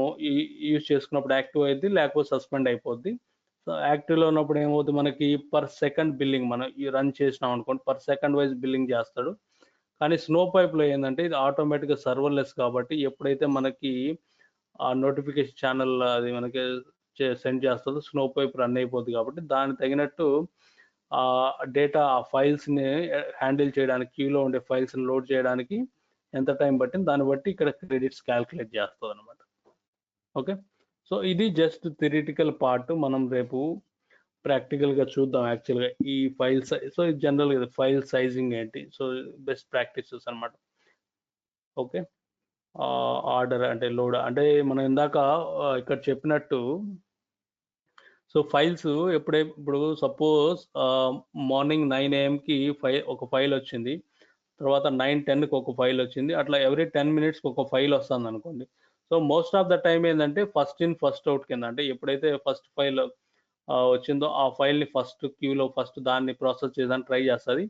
యూజ్ చేసుకున్నప్పుడు యాక్టివ్ అయింది, లేకపోతే సస్పెండ్ అయిపోద్ది. సో యాక్టివ్లో ఉన్నప్పుడు ఏమవుతుంది, మనకి పర్ సెకండ్ బిల్లింగ్ మనం రన్ చేసినాం అనుకోండి, పర్ సెకండ్ వైజ్ బిల్లింగ్ చేస్తాడు. కానీ స్నో పైప్లో ఏంటంటే ఇది ఆటోమేటిక్గా సర్వర్లెస్ కాబట్టి ఎప్పుడైతే మనకి ఆ నోటిఫికేషన్ ఛానల్ అది మనకి సెండ్ చేస్తుందో స్నో పైప్ రన్ అయిపోద్ది కాబట్టి దానికి తగినట్టు ఆ డేటా ఆ ఫైల్స్ని హ్యాండిల్ చేయడానికి, క్యూలో ఉండే ఫైల్స్ని లోడ్ చేయడానికి ఎంత టైం పట్టింది దాన్ని బట్టి ఇక్కడ క్రెడిట్స్ క్యాల్కులేట్ చేస్తుంది అనమాట. ఓకే, సో ఇది జస్ట్ థియరిటికల్ పార్ట్. మనం రేపు ప్రాక్టికల్గా చూద్దాం యాక్చువల్గా ఈ ఫైల్స్. సో ఇది జనరల్గా ఫైల్ సైజింగ్ ఏంటి, సో బెస్ట్ ప్రాక్టీసెస్ అనమాట. ఓకే, ఆర్డర్ అంటే లోడ్ అంటే మనం ఇందాక ఇక్కడ చెప్పినట్టు, సో ఫైల్స్ ఇప్పుడు సపోజ్ మార్నింగ్ 9 AM ఒక ఫైల్ వచ్చింది, తర్వాత 9:10కి ఒక ఫైల్ వచ్చింది, అట్లా ఎవ్రీ 10 minutesకి ఒక ఫైల్ వస్తుంది అనుకోండి. So most of the time ఏంటంటే ఫస్ట్ ఇన్ ఫస్ట్ అవుట్ కింద, అంటే ఎప్పుడైతే ఫస్ట్ ఫైల్ వచ్చిందో ఆ ఫైల్ని ఫస్ట్ క్యూలో ఫస్ట్ దాన్ని ప్రాసెస్ చేయడానికి ట్రై చేస్తుంది.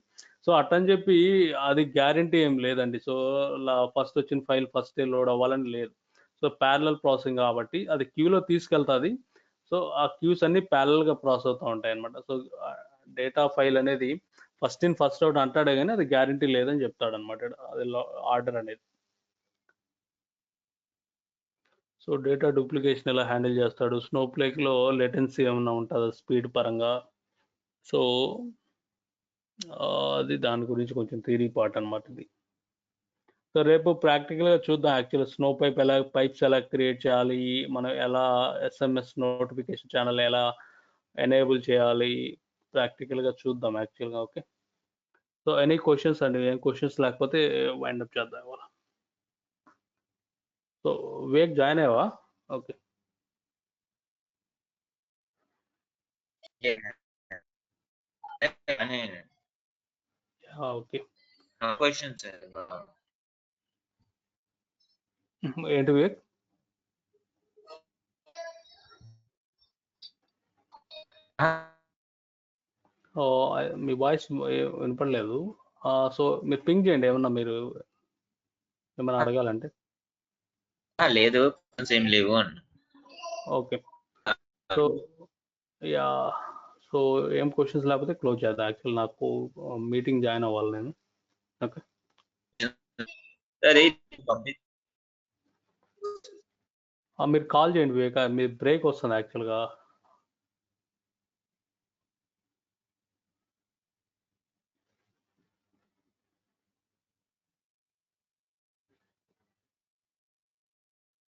సో అట్టని చెప్పి అది గ్యారంటీ ఏం లేదండి. సో ఫస్ట్ వచ్చిన ఫైల్ ఫస్ట్ లోడ్ అవ్వాలని లేదు. సో ప్యారలల్ ప్రాసెసింగ్ కాబట్టి అది క్యూలో తీసుకెళ్తుంది. సో ఆ క్యూస్ అన్ని ప్యారలల్గా ప్రాసెస్ అవుతూ ఉంటాయి అనమాట. సో డేటా ఫైల్ అనేది ఫస్ట్ ఇన్ ఫస్ట్ అవుట్ అంటాడే కానీ అది గ్యారంటీ లేదని చెప్తాడు అనమాట అది ఆర్డర్ అనేది. సో డేటా డూప్లికేషన్ ఎలా హ్యాండిల్ చేస్తాడు, స్నో ప్లేక్లో లేటెన్సీ ఏమైనా ఉంటుందా స్పీడ్ పరంగా, సో అది దాని గురించి కొంచెం థియరీ పార్ట్ అనమాట ఇది. సో రేపు ప్రాక్టికల్గా చూద్దాం యాక్చువల్ స్నో పైప్స్ ఎలా క్రియేట్ చేయాలి, మనం ఎలా SMS నోటిఫికేషన్ ఛానల్ ఎలా ఎనేబుల్ చేయాలి, ప్రాక్టికల్గా చూద్దాం యాక్చువల్గా. ఓకే, సో ఎనీ క్వశ్చన్స్ అండి, ఏం క్వశ్చన్స్ లేకపోతే వైండప్ చేద్దాం ఇవాళ. సో వేక్ జాయిన్ అయ్యావా? Okay, okay. క్వశ్చన్స్ ఏంటి వేక్? మీ వాయిస్ వినపడలేదు. సో మీరు పింగ్ చేయండి ఏమన్నా, మీరు ఏమైనా అడగాలంటే. లేదు, ఏం లేవు అన్న. ఓకే, సో యా, సో ఏం క్వశ్చన్స్ లేకపోతే క్లోజ్ చేద్దాం. యాక్చువల్ నాకు మీటింగ్ జాయిన్ అవ్వాలి నేను. ఓకే, సరే మీరు కాల్ చేయండి వివేక, మీరు బ్రేక్ వస్తుంది యాక్చువల్గా.